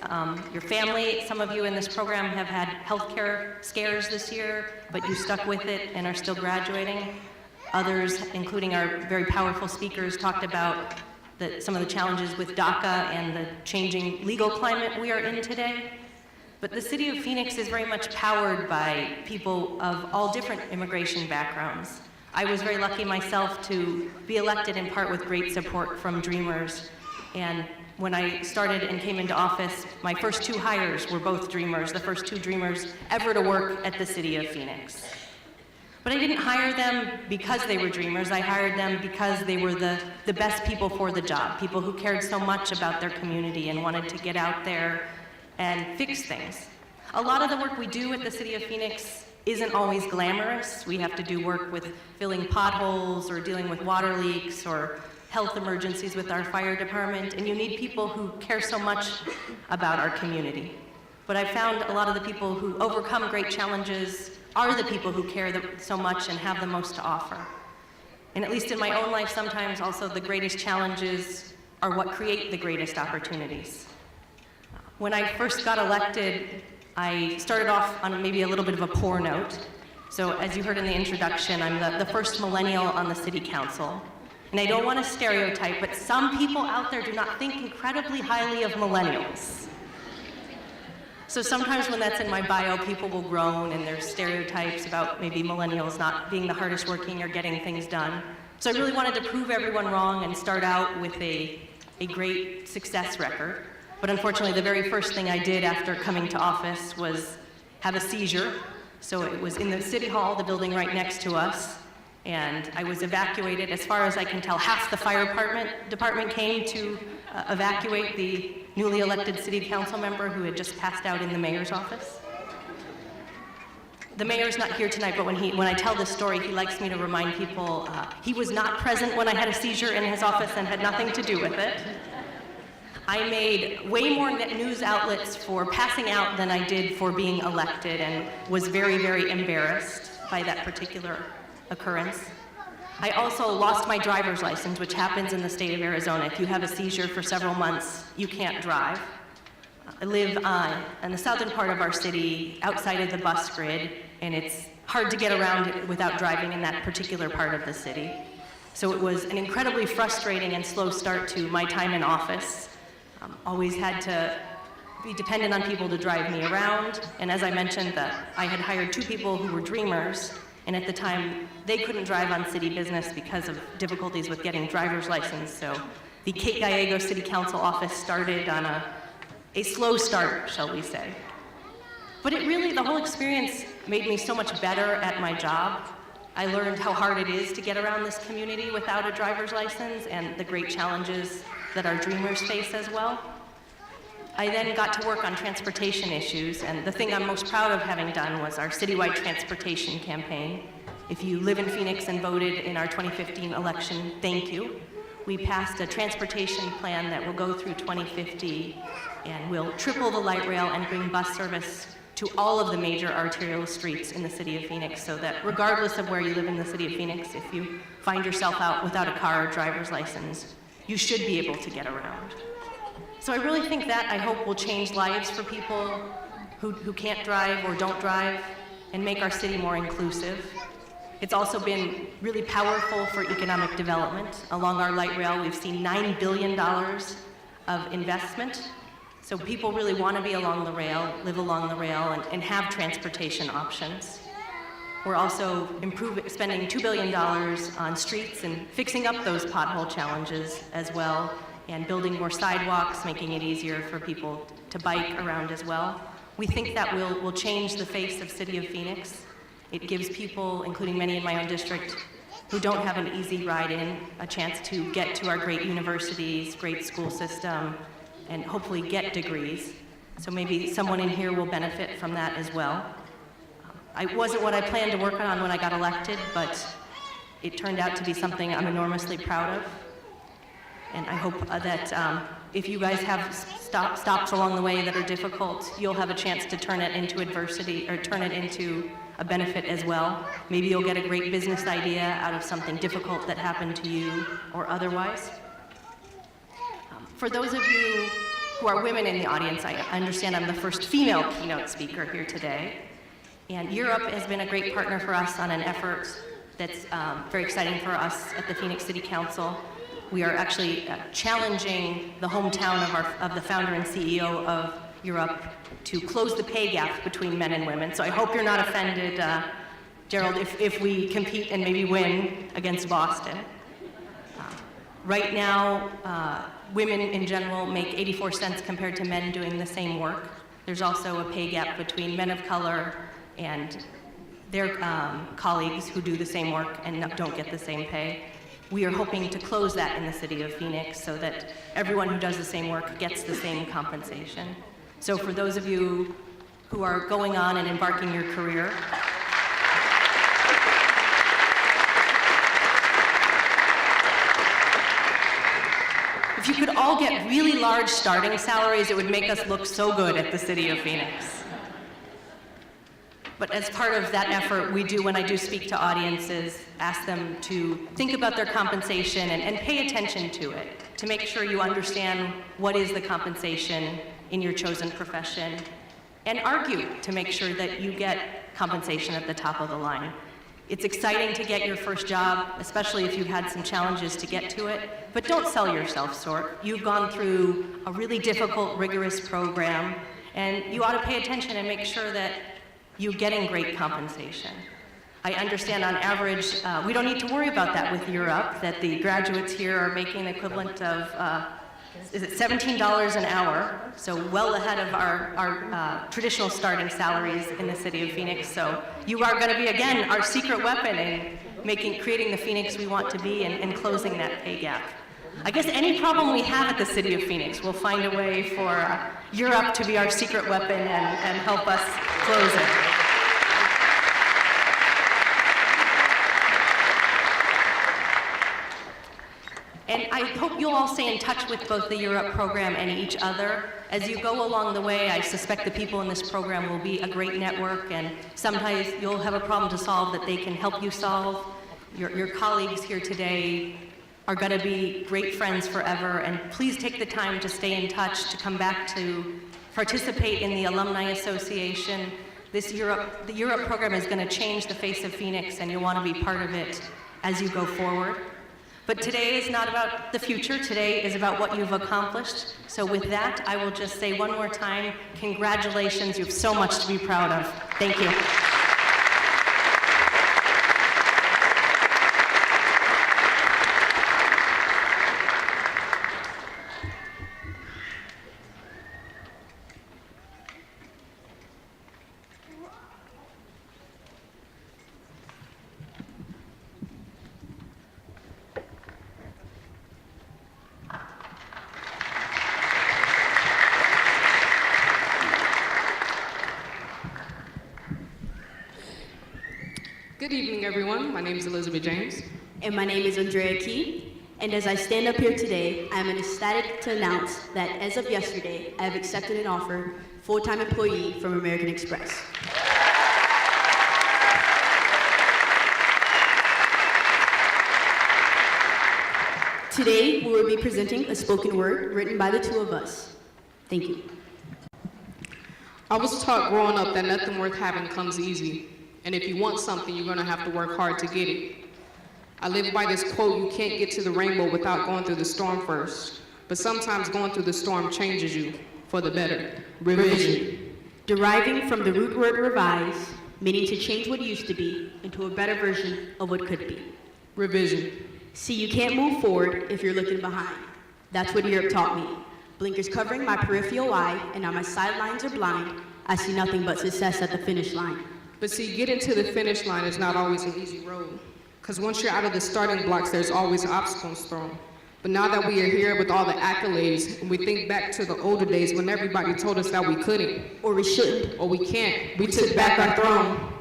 Your family, some of you in this program have had healthcare scares this year, but you stuck with it and are still graduating. Others, including our very powerful speakers, talked about some of the challenges with DACA and the changing legal climate we are in today. But the city of Phoenix is very much powered by people of all different immigration backgrounds. I was very lucky myself to be elected in part with great support from Dreamers. And when I started and came into office, my first 2 hires were both Dreamers, the first 2 Dreamers ever to work at the city of Phoenix. But I didn't hire them because they were Dreamers. I hired them because they were the best people for the job, people who cared so much about their community and wanted to get out there and fix things. A lot of the work we do at the city of Phoenix isn't always glamorous. We have to do work with filling potholes or dealing with water leaks or health emergencies with our fire department, and you need people who care so much about our community. But I found a lot of the people who overcome great challenges are the people who care so much and have the most to offer. And at least in my own life, sometimes also the greatest challenges are what create the greatest opportunities. When I first got elected, I started off on maybe a little bit of a poor note. So as you heard in the introduction, I'm the first millennial on the city council. And I don't want to stereotype, but some people out there do not think incredibly highly of millennials. So sometimes when that's in my bio, people will groan and there's stereotypes about maybe millennials not being the hardest working or getting things done. So I really wanted to prove everyone wrong and start out with a great success record. But unfortunately, the very first thing I did after coming to office was have a seizure. So it was in the City Hall, the building right next to us, and I was evacuated. As far as I can tell, half the fire department came to evacuate the newly elected city council member who had just passed out in the mayor's office. The mayor's not here tonight, but when I tell this story, he likes me to remind people he was not present when I had a seizure in his office and had nothing to do with it. I made way more news outlets for passing out than I did for being elected, and was very, very embarrassed by that particular occurrence. I also lost my driver's license, which happens in the state of Arizona. If you have a seizure for several months, you can't drive. I live in the southern part of our city, outside of the bus grid, and it's hard to get around without driving in that particular part of the city. So it was an incredibly frustrating and slow start to my time in office. Always had to be dependent on people to drive me around, and as I mentioned, I had hired 2 people who were dreamers, and at the time, they couldn't drive on city business because of difficulties with getting driver's license, so the Cape Gallego City Council office started on a slow start, shall we say. But the whole experience made me so much better at my job. I learned how hard it is to get around this community without a driver's license, and the great challenges that our dreamers face as well. I then got to work on transportation issues, and the thing I'm most proud of having done was our citywide transportation campaign. If you live in Phoenix and voted in our 2015 election, thank you. We passed a transportation plan that will go through 2050, and will triple the light rail and bring bus service to all of the major arterial streets in the city of Phoenix, so that regardless of where you live in the city of Phoenix, if you find yourself out without a car or driver's license, you should be able to get around. So I really think that, I hope, will change lives for people who can't drive or don't drive, and make our city more inclusive. It's also been really powerful for economic development. Along our light rail, we've seen $9 billion of investment. So people really want to be along the rail, live along the rail, and have transportation options. We're also spending $2 billion on streets and fixing up those pothole challenges as well, and building more sidewalks, making it easier for people to bike around as well. We think that will change the face of City of Phoenix. It gives people, including many in my own district, who don't have an easy ride in, a chance to get to our great universities, great school system, and hopefully get degrees. So maybe someone in here will benefit from that as well. It wasn't what I planned to work on when I got elected, but it turned out to be something I'm enormously proud of. And I hope that if you guys have stops along the way that are difficult, you'll have a chance to turn it into adversity, or turn it into a benefit as well. Maybe you'll get a great business idea out of something difficult that happened to you or otherwise. For those of you who are women in the audience, I understand I'm the first female keynote speaker here today. And Europe has been a great partner for us on an effort that's very exciting for us at the Phoenix City Council. We are actually challenging the hometown of the founder and CEO of Europe to close the pay gap between men and women. So I hope you're not offended, Gerald, if we compete and maybe win against Boston. Right now, women in general make 84 cents compared to men doing the same work. There's also a pay gap between men of color and their colleagues who do the same work and don't get the same pay. We are hoping to close that in the city of Phoenix so that everyone who does the same work gets the same compensation. So for those of you who are going on and embarking your career, if you could all get really large starting salaries, it would make us look so good at the city of Phoenix. But as part of that effort, when I do speak to audiences, ask them to think about their compensation and pay attention to it, to make sure you understand what is the compensation in your chosen profession, and argue to make sure that you get compensation at the top of the line. It's exciting to get your first job, especially if you've had some challenges to get to it, but don't sell yourself short. You've gone through a really difficult, rigorous program, and you ought to pay attention and make sure that you're getting great compensation. I understand on average, we don't need to worry about that with Europe, that the graduates here are making the equivalent of is it $17 an hour, so well ahead of our traditional starting salaries in the city of Phoenix. So you are going to be, again, our secret weapon in creating the Phoenix we want to be and closing that pay gap. I guess any problem we have at the city of Phoenix, we'll find a way for Europe to be our secret weapon and help us close it. And I hope you'll all stay in touch with both the Europe program and each other. As you go along the way, I suspect the people in this program will be a great network, and sometimes you'll have a problem to solve that they can help you solve. Your colleagues here today are going to be great friends forever, and please take the time to stay in touch, to come back to participate in the Alumni Association. The Europe program is going to change the face of Phoenix, and you'll want to be part of it as you go forward. But today is not about the future, today is about what you've accomplished. So with that, I will just say one more time, congratulations, you have so much to be proud of. Thank you. Good evening, everyone. My name is Elizabeth James. And my name is Andrea Key. And as I stand up here today, I am ecstatic to announce that as of yesterday, I have accepted an offer, full-time employee from American Express. Today, we will be presenting a spoken word written by the two of us. Thank you. I was taught growing up that nothing worth having comes easy. And if you want something, you're going to have to work hard to get it. I live by this quote, you can't get to the rainbow without going through the storm first. But sometimes going through the storm changes you for the better. Revision. Deriving from the root word revise, meaning to change what used to be into a better version of what could be. Revision. See, you can't move forward if you're looking behind. That's what Europe taught me. Blinkers covering my peripheral eye, and now my sidelines are blind. I see nothing but success at the finish line. But see, getting to the finish line is not always an easy road. Because once you're out of the starting blocks, there's always obstacles thrown. But now that we are here with all the accolades, and we think back to the older days when everybody told us that we couldn't, or we shouldn't, or we can't, we took back our throne.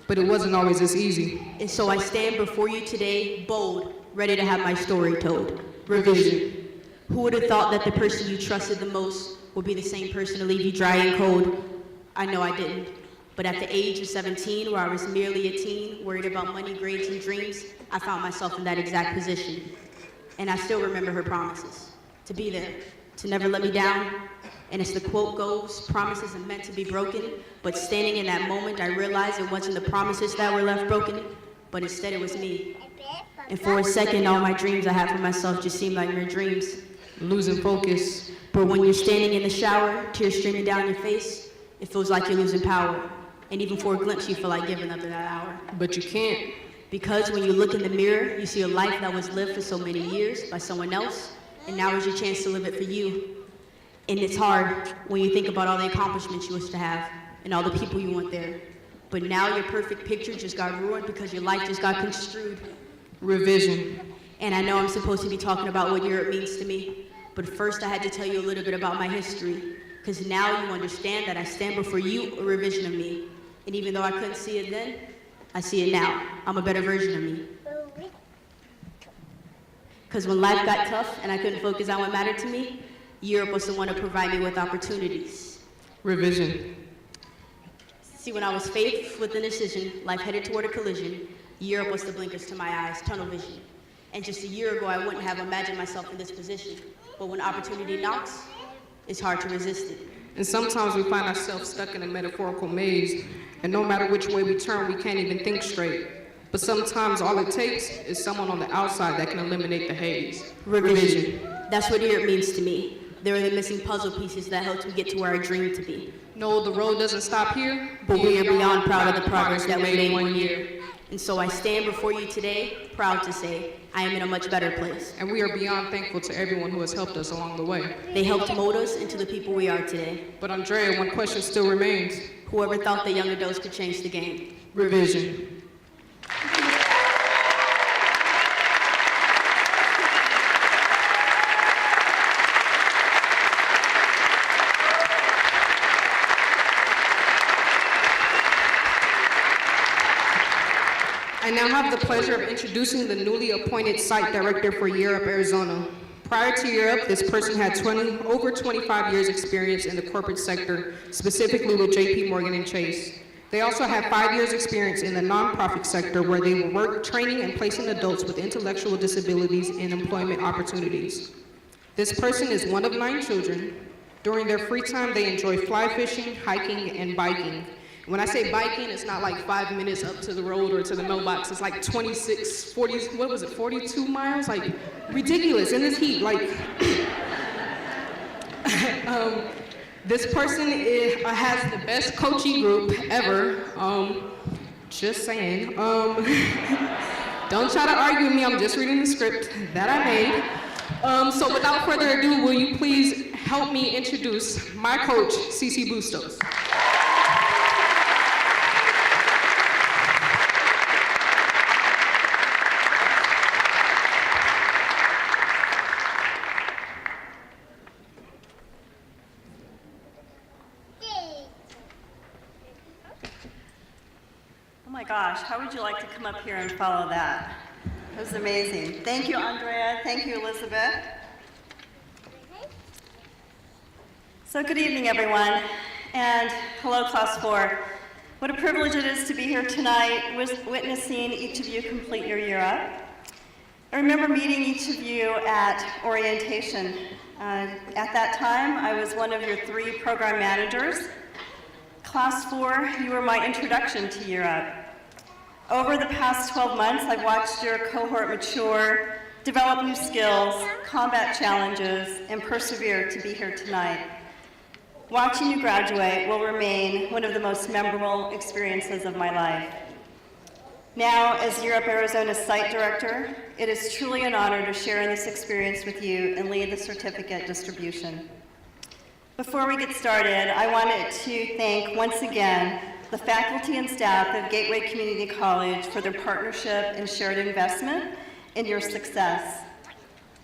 But it wasn't always this easy. And so I stand before you today, bold, ready to have my story told. Revision. Who would have thought that the person you trusted the most would be the same person to leave you dry and cold? I know I didn't. But at the age of 17, where I was merely a teen, worried about money, grades, and dreams, I found myself in that exact position. And I still remember her promises. To be there, to never let me down. And as the quote goes, promises are meant to be broken, but standing in that moment, I realized it wasn't the promises that were left broken, but instead it was me. And for a second, all my dreams I had for myself just seemed like mere dreams. Losing focus. But when you're standing in the shower, tears streaming down your face, it feels like you're losing power. And even for a glimpse, you feel like giving up to that hour. But you can't. Because when you look in the mirror, you see a life that was lived for so many years by someone else, and now is your chance to live it for you. And it's hard when you think about all the accomplishments you wish to have, and all the people you want there. But now your perfect picture just got ruined because your life just got construed. Revision. And I know I'm supposed to be talking about what Europe means to me, but first I had to tell you a little bit about my history, because now you understand that I stand before you, a revision of me. And even though I couldn't see it then, I see it now. I'm a better version of me. Because when life got tough and I couldn't focus on what mattered to me, Europe was the one to provide me with opportunities. Revision. See, when I was faced with an decision, life headed toward a collision, Europe was the blinkers to my eyes, tunnel vision. And just a year ago, I wouldn't have imagined myself in this position. But when opportunity knocks, it's hard to resist it. And sometimes we find ourselves stuck in a metaphorical maze, and no matter which way we turn, we can't even think straight. But sometimes all it takes is someone on the outside that can eliminate the haze. Revision. That's what Europe means to me. There are the missing puzzle pieces that helped me get to where I dreamed to be. No, the road doesn't stop here, but we are beyond proud of the progress that we made 1 year. And so I stand before you today, proud to say, I am in a much better place. And we are beyond thankful to everyone who has helped us along the way. They helped mold us into the people we are today. But Andrea, one question still remains. Whoever thought that young adults could change the game? Revision. I now have the pleasure of introducing the newly appointed site director for Europe, Arizona. Prior to Europe, this person had over 25 years experience in the corporate sector, specifically with JP Morgan and Chase. They also have 5 years experience in the nonprofit sector where they will work training and placing adults with intellectual disabilities in employment opportunities. This person is one of 9 children. During their free time, they enjoy fly fishing, hiking, and biking. When I say biking, it's not like 5 minutes up to the road or to the mailbox. It's like 26, 40, 42 miles? Like, ridiculous in this heat. Like, this person has the best coaching group ever. Just saying. Don't try to argue with me. I'm just reading the script that I made. So without further ado, will you please help me introduce my coach, Cece Bustos. Gosh, how would you like to come up here and follow that? It was amazing. Thank you, Andrea. Thank you, Elizabeth. So good evening, everyone, and hello, Class 4. What a privilege it is to be here tonight, witnessing each of you complete your year up. I remember meeting each of you at orientation. At that time, I was one of your 3 program managers. Class 4, you were my introduction to Year Up. Over the past 12 months, I've watched your cohort mature, develop new skills, combat challenges, and persevere to be here tonight. Watching you graduate will remain one of the most memorable experiences of my life. Now, as Europe Arizona's site director, it is truly an honor to share in this experience with you and lead the certificate distribution. Before we get started, I wanted to thank once again the faculty and staff of Gateway Community College for their partnership and shared investment in your success.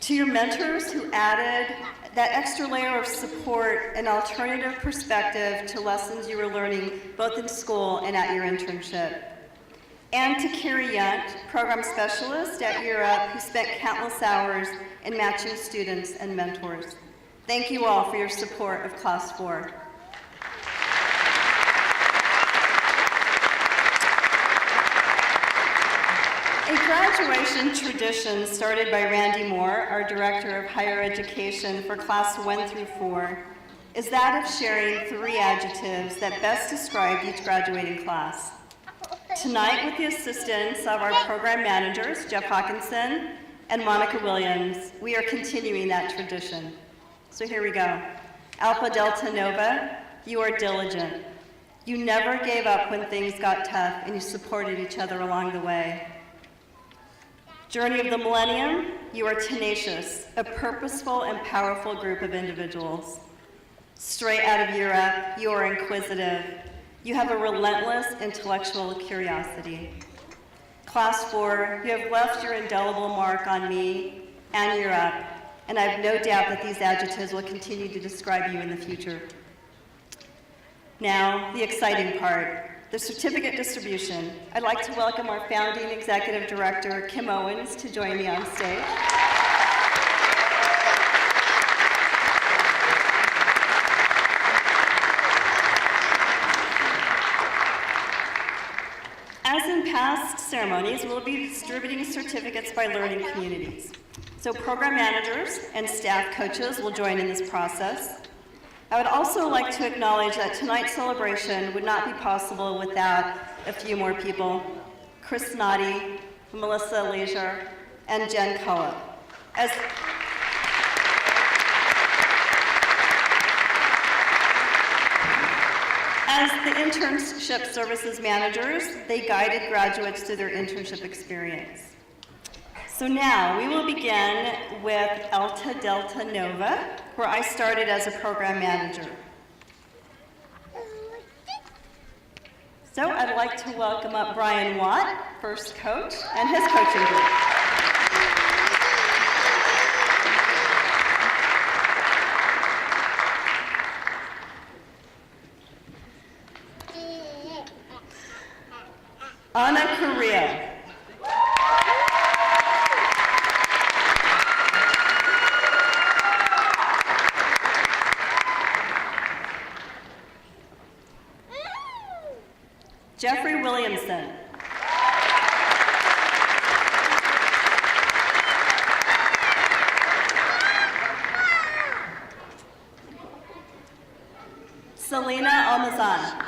To your mentors who added that extra layer of support and alternative perspective to lessons you were learning both in school and at your internship. And to Carrie Yunt, program specialist at Europe, who spent countless hours in matching students and mentors. Thank you all for your support of Class 4. A graduation tradition started by Randy Moore, our Director of Higher Education for Class 1 through 4, is that of sharing 3 adjectives that best describe each graduating class. Tonight, with the assistance of our program managers, Jeff Hawkinson and Monica Williams, we are continuing that tradition. So here we go. Alpha Delta Nova, you are diligent. You never gave up when things got tough, and you supported each other along the way. Journey of the Millennium, you are tenacious, a purposeful and powerful group of individuals. Straight out of Europe, you are inquisitive. You have a relentless intellectual curiosity. Class 4, you have left your indelible mark on me and Europe, and I have no doubt that these adjectives will continue to describe you in the future. Now, the exciting part. The certificate distribution. I'd like to welcome our founding executive director, Kim Owens, to join me on stage. As in past ceremonies, we'll be distributing certificates by learning communities. So program managers and staff coaches will join in this process. I would also like to acknowledge that tonight's celebration would not be possible without a few more people. Chris Noddy, Melissa Leisure, and Jen Cullen. As the internship services managers, they guided graduates through their internship experience. So now we will begin with Alta Delta Nova, where I started as a program manager. So I'd like to welcome up Brian Watt, first coach, and his coaching group. Ana Correa. Jeffrey Williamson. Selena Almazan.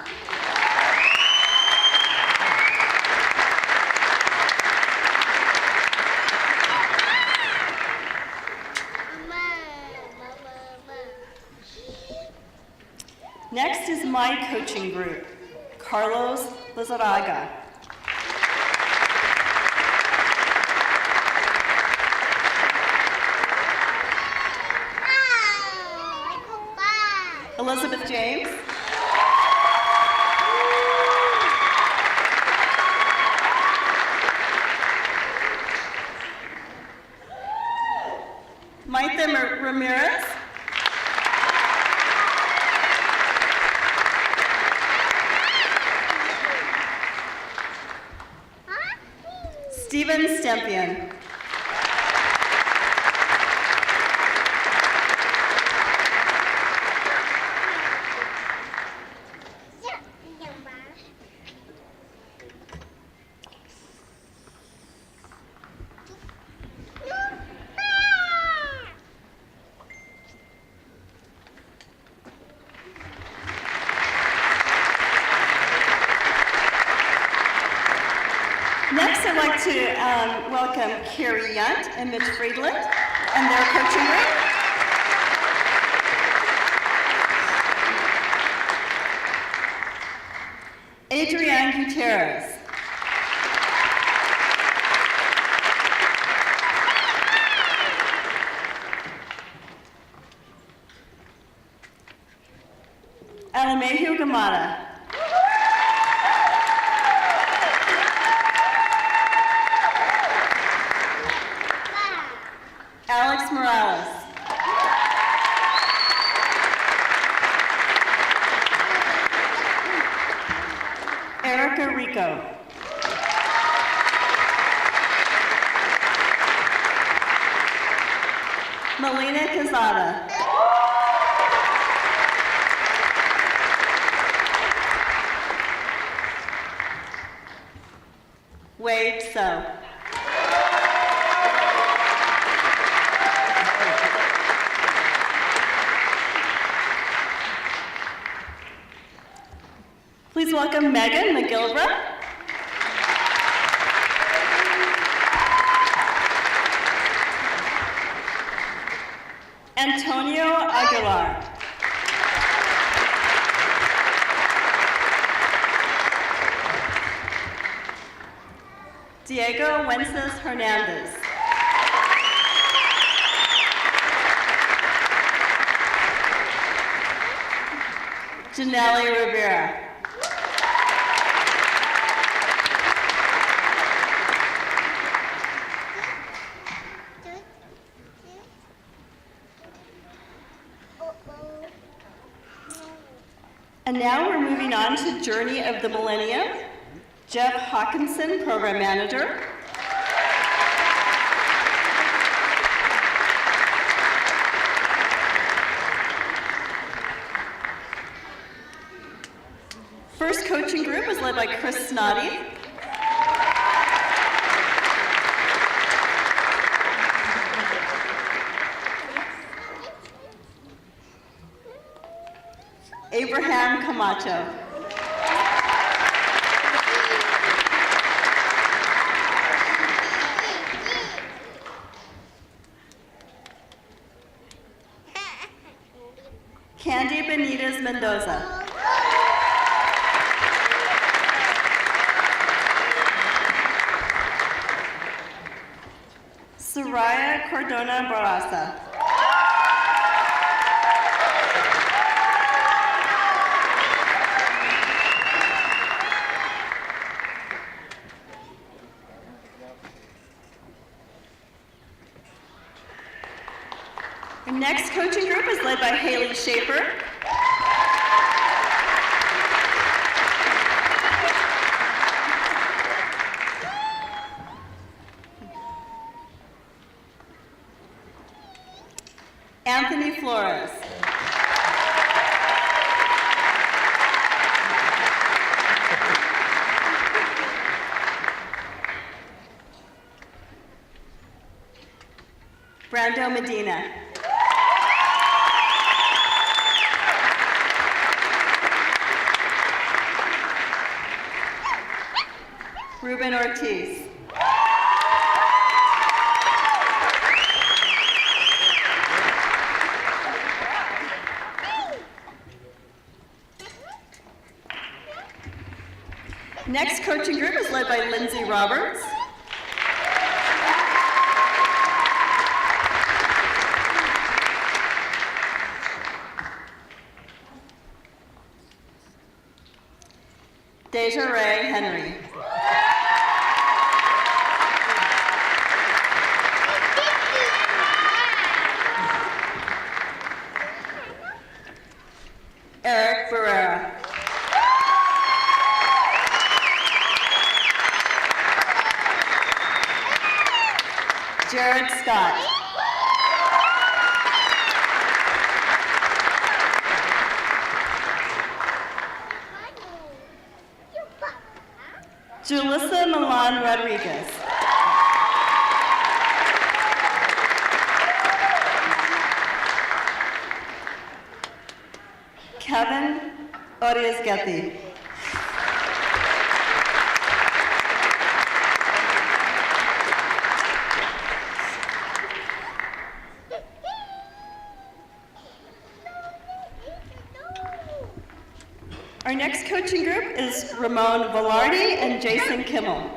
Next is my coaching group, Carlos Lizarraga. Elizabeth James. Maitha Ramirez. Steven Stempian. Next, I'd like to welcome Carrie Yunt and Mitch Friedland and their coaching group. Adrienne Gutierrez. Alamehu Gamada. Alex Morales. Erica Rico. Melina Quezada. Wade So. Please welcome Megan McGilbra. Antonio Aguilar. Diego Wences Hernandez. Janelle Rivera. And now we're moving on to Journey of the Millennium. Jeff Hawkinson, Program Manager. First coaching group is led by Chris Snoddy. Abraham Camacho. Candy Benitez Mendoza. Soraya Cordona Barraza. Our next coaching group is led by Haley Schaefer. Anthony Flores. Brando Medina. Ruben Ortiz. Next coaching group is led by Lindsay Roberts. Deja Ray Henry. Eric Barrera. Jared Scott. Julissa Milan Rodriguez. Kevin Oriasgetti. Our next coaching group is Ramon Velarde and Jason Kimmel.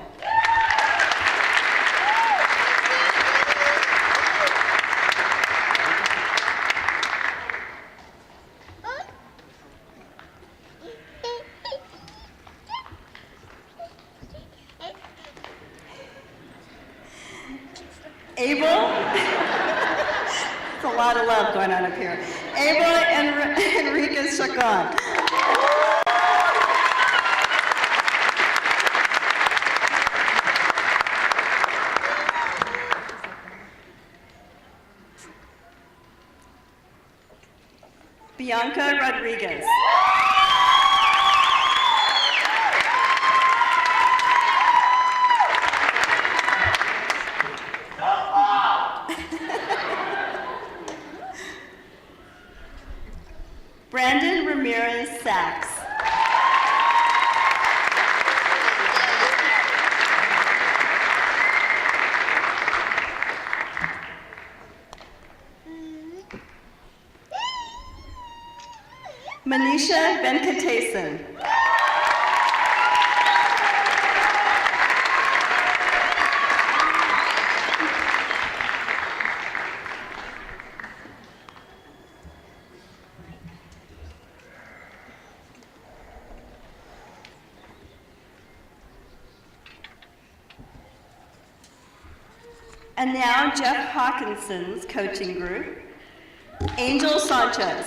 Abel, it's a lot of love going on up here. Abel Enriquez Chacon. Bianca Rodriguez. Brandon Ramirez Sachs. Manisha Venkatesan. And now Jeff Hawkinson's coaching group, Angel Sanchez.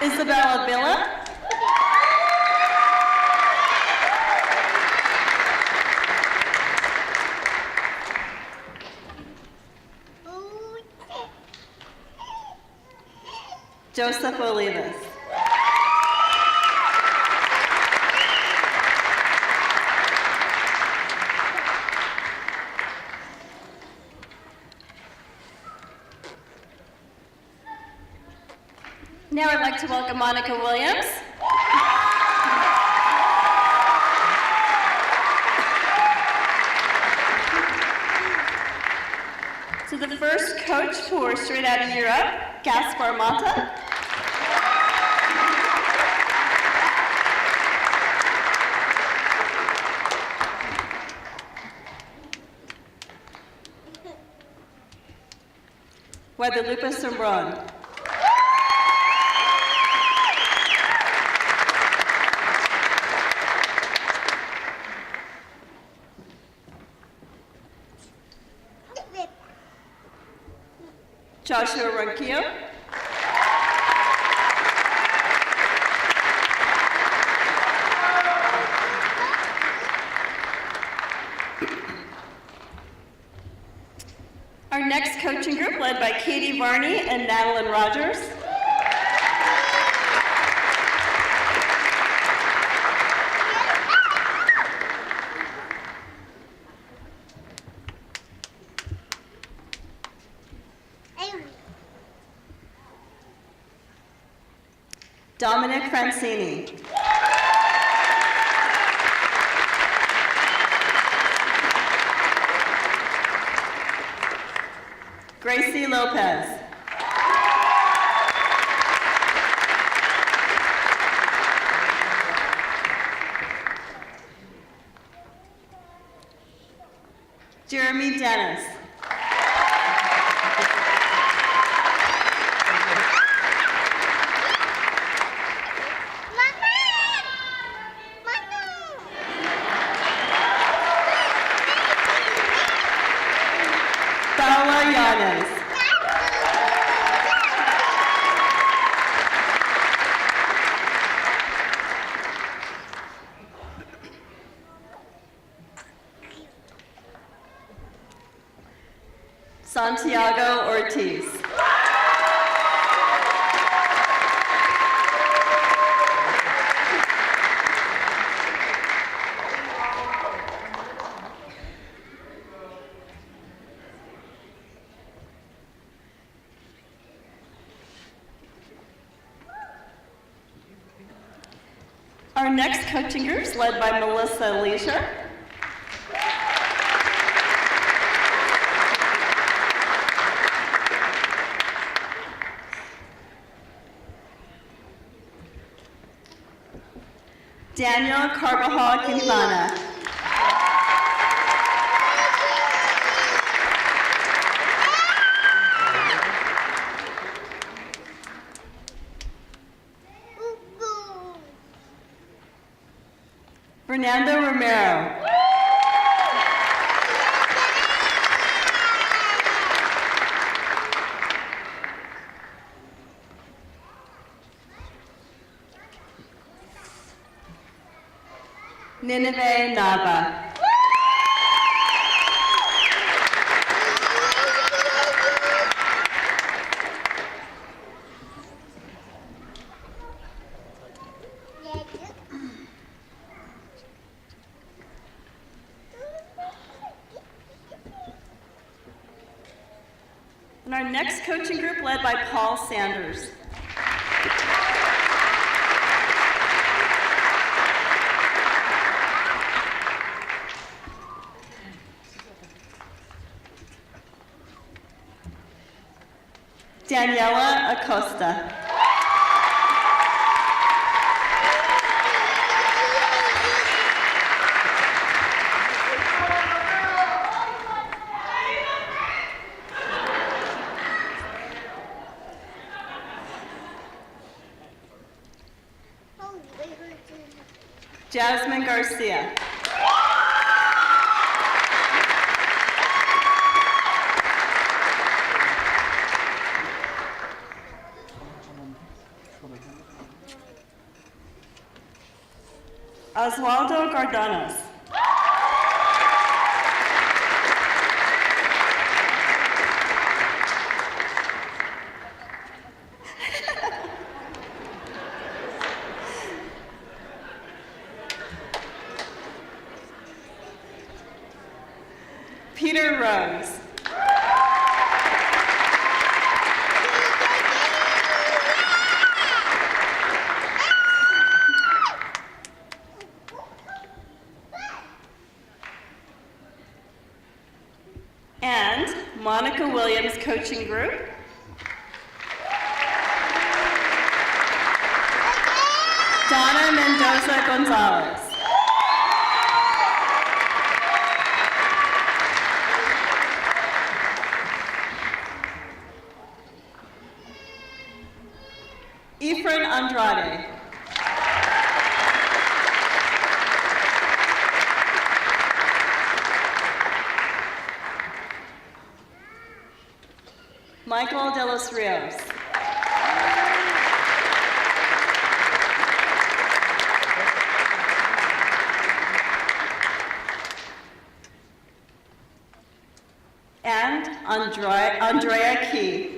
Isabella Villa. Joseph Olivas. Now I'd like to welcome Monica Williams. To the first coach for Straight Out of Europe, Gaspar Mata. Guadalupe Sombron. Joshua Ronquillo. Our next coaching group, led by Katie Varney and Madeline Rogers. Dominic Francini. Gracie Lopez. Jeremy Dennis. Paula Yanes. Santiago Ortiz. Our next coaching group is led by Melissa Leisure. Daniel Carbajal Quintana. Fernando Romero. Nineveh Nava. And our next coaching group led by Paul Sanders. Daniela Acosta. Jasmine Garcia. Oswaldo Gardanos. Peter Rose. And Monica Williams Coaching Group. Donna Mendoza Gonzalez. Efren Andrade. Michael de los Rios. And Andrea Key.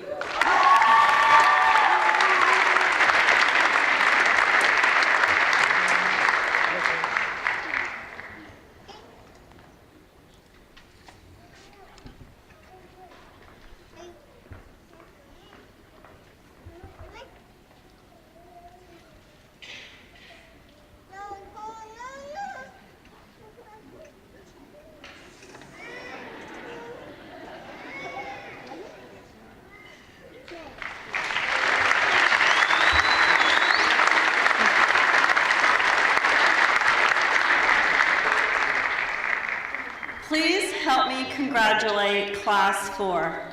Please help me congratulate Class 4.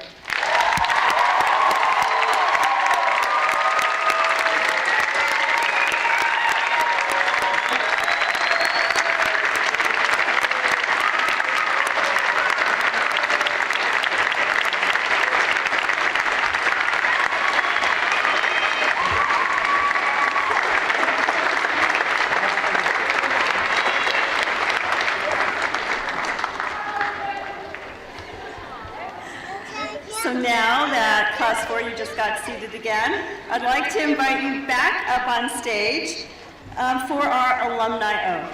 So now that Class 4, you just got seated again, I'd like to invite you back up on stage for our alumni oath.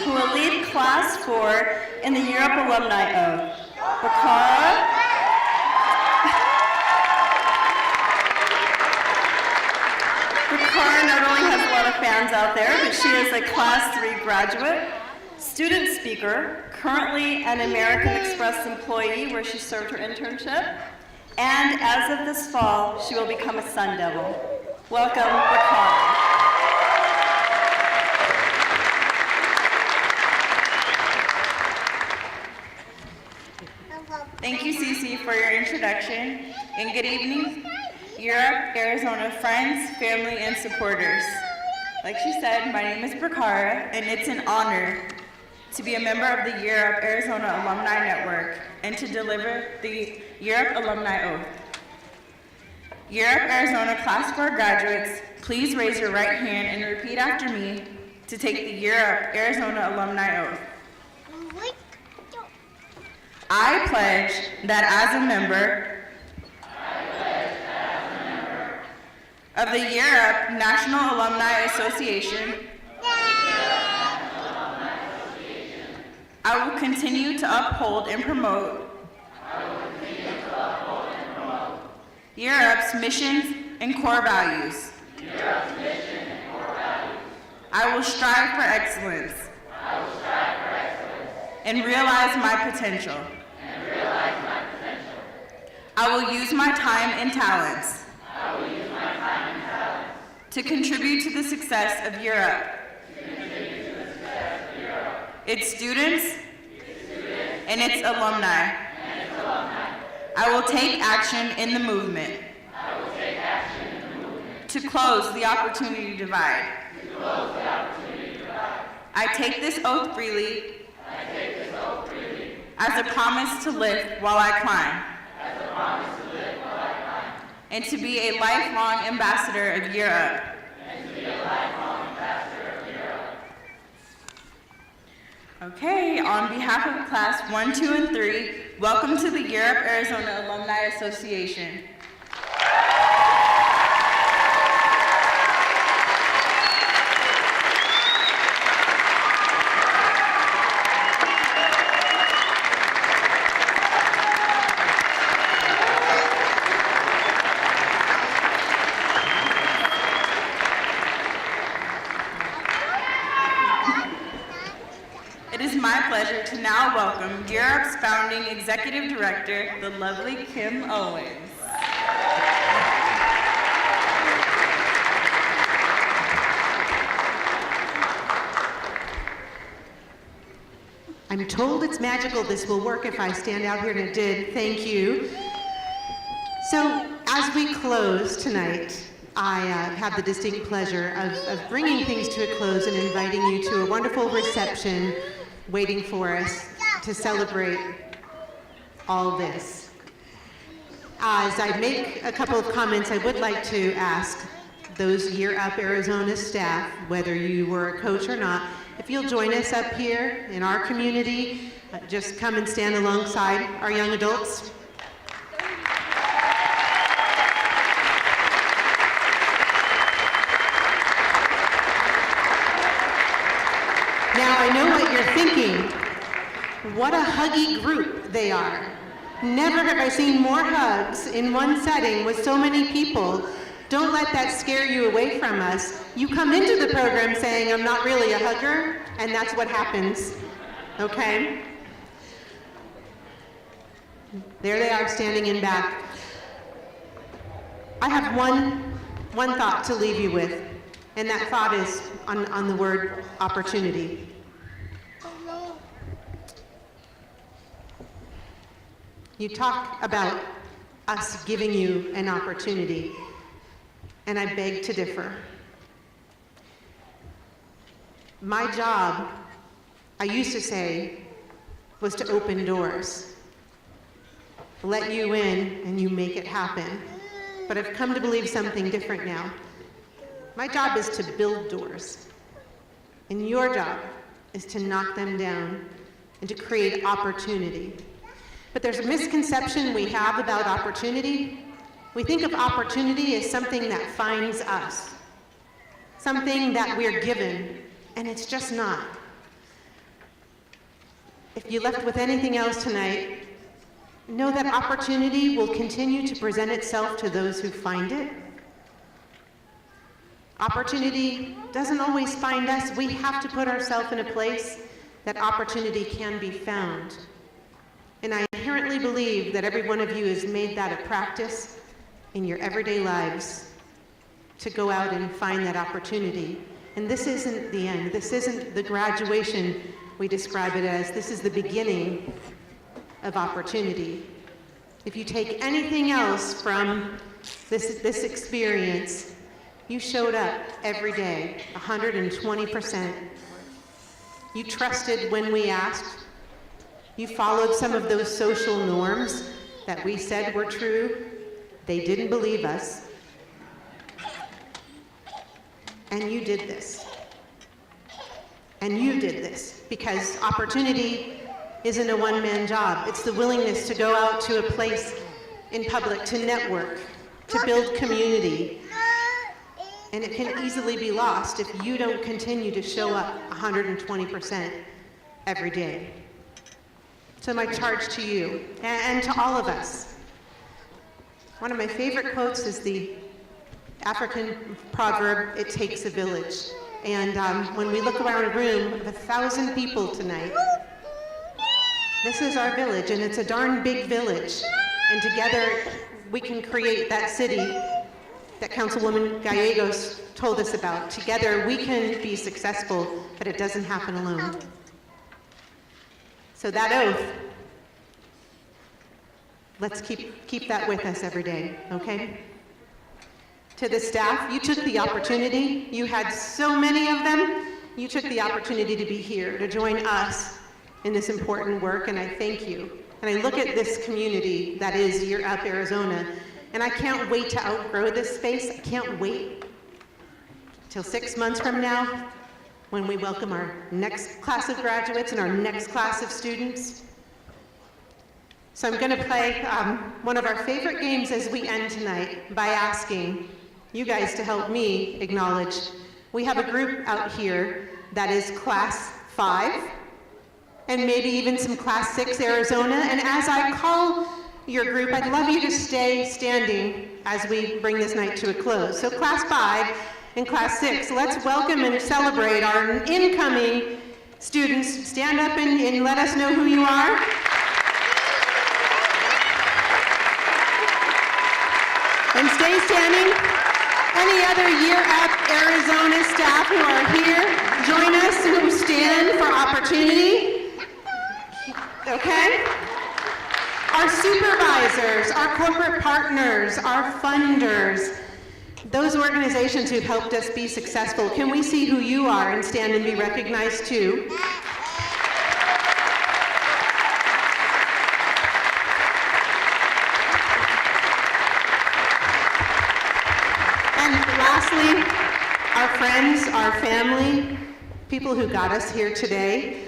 Who will lead Class 4 in the Europe Alumni Oath. Bakara. Bakara not only has a lot of fans out there, but she is a Class 3 graduate, student speaker, currently an American Express employee where she served her internship, and as of this fall, she will become a Sun Devil. Welcome, Bakara. Thank you, Cece, for your introduction, and good evening, Europe, Arizona friends, family, and supporters. Like she said, my name is Prakara, and it's an honor to be a member of the Europe Arizona Alumni Network and to deliver the Europe Alumni Oath. Europe Arizona Class 4 graduates, please raise your right hand and repeat after me to take the Europe Arizona Alumni Oath. I pledge that as a member of the Europe National Alumni Association, I will continue to uphold and promote Europe's missions and core values. I will strive for excellence and realize my potential. I will use my time and talents to contribute to the success of Europe, its students, and its alumni. I will take action in the movement To close the opportunity divide. I take this oath freely. As a promise to live while I climb. And to be a lifelong ambassador of Europe. Okay, on behalf of class 1, 2, and 3, welcome to the Europe, Arizona Alumni Association. It is my pleasure to now welcome Europe's founding executive director, the lovely Kim Owens. I'm told it's magical this will work if I stand out here, and it did. Thank you. So, as we close tonight, I have the distinct pleasure of bringing things to a close and inviting you to a wonderful reception waiting for us to celebrate all this. As I make a couple of comments, I would like to ask those Year Up Arizona staff, whether you were a coach or not, if you'll join us up here in our community, just come and stand alongside our young adults. Now, I know what you're thinking. What a huggy group they are. Never have I seen more hugs in one setting with so many people. Don't let that scare you away from us. You come into the program saying, I'm not really a hugger, and that's what happens, okay? There they are standing in back. I have one thought to leave you with, and that thought is on the word opportunity. You talk about us giving you an opportunity, and I beg to differ. My job, I used to say, was to open doors, let you in, and you make it happen. But I've come to believe something different now. My job is to build doors, and your job is to knock them down and to create opportunity. But there's a misconception we have about opportunity. We think of opportunity as something that finds us, something that we're given, and it's just not. If you left with anything else tonight, know that opportunity will continue to present itself to those who find it. Opportunity doesn't always find us. We have to put ourselves in a place that opportunity can be found. And I inherently believe that every one of you has made that a practice in your everyday lives to go out and find that opportunity. And this isn't the end. This isn't the graduation we describe it as. This is the beginning of opportunity. If you take anything else from this experience, you showed up every day, 120%. You trusted when we asked. You followed some of those social norms that we said were true. They didn't believe us. And you did this. And you did this because opportunity isn't a one-man job. It's the willingness to go out to a place in public, to network, to build community. And it can easily be lost if you don't continue to show up 120% every day. So my charge to you, and to all of us, one of my favorite quotes is the African proverb, it takes a village. And when we look around a room of 1,000 people tonight, this is our village, and it's a darn big village. And together, we can create that city that Councilwoman Gallegos told us about. Together, we can be successful, but it doesn't happen alone. So that oath, let's keep that with us every day, okay? To the staff, you took the opportunity. You had so many of them. You took the opportunity to be here, to join us in this important work, and I thank you. And I look at this community that is Year Up Arizona, and I can't wait to outgrow this space. I can't wait till 6 months from now when we welcome our next class of graduates and our next class of students. So I'm going to play one of our favorite games as we end tonight by asking you guys to help me acknowledge. We have a group out here that is Class 5, and maybe even some Class 6 Arizona. And as I call your group, I'd love you to stay standing as we bring this night to a close. So Class 5 and Class 6, let's welcome and celebrate our incoming students. Stand up and let us know who you are. And stay standing. Any other Year Up Arizona staff who are here, join us who stand for opportunity. Okay? Our supervisors, our corporate partners, our funders, those organizations who've helped us be successful, can we see who you are and stand and be recognized too? And lastly, our friends, our family, people who got us here today,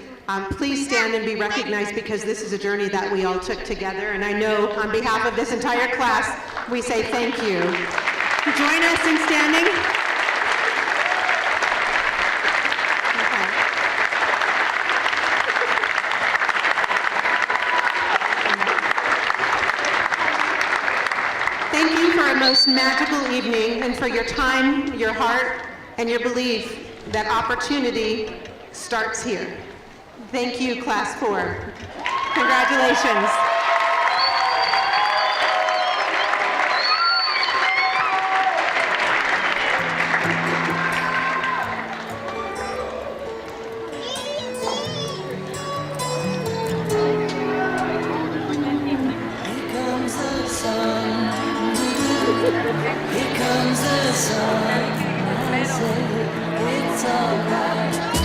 please stand and be recognized because this is a journey that we all took together. And I know on behalf of this entire class, we say thank you. Join us in standing. Okay. Thank you for a most magical evening and for your time, your heart, and your belief that opportunity starts here. Thank you, Class 4. Congratulations. Here comes the sun. Here comes the sun. I say it's alright.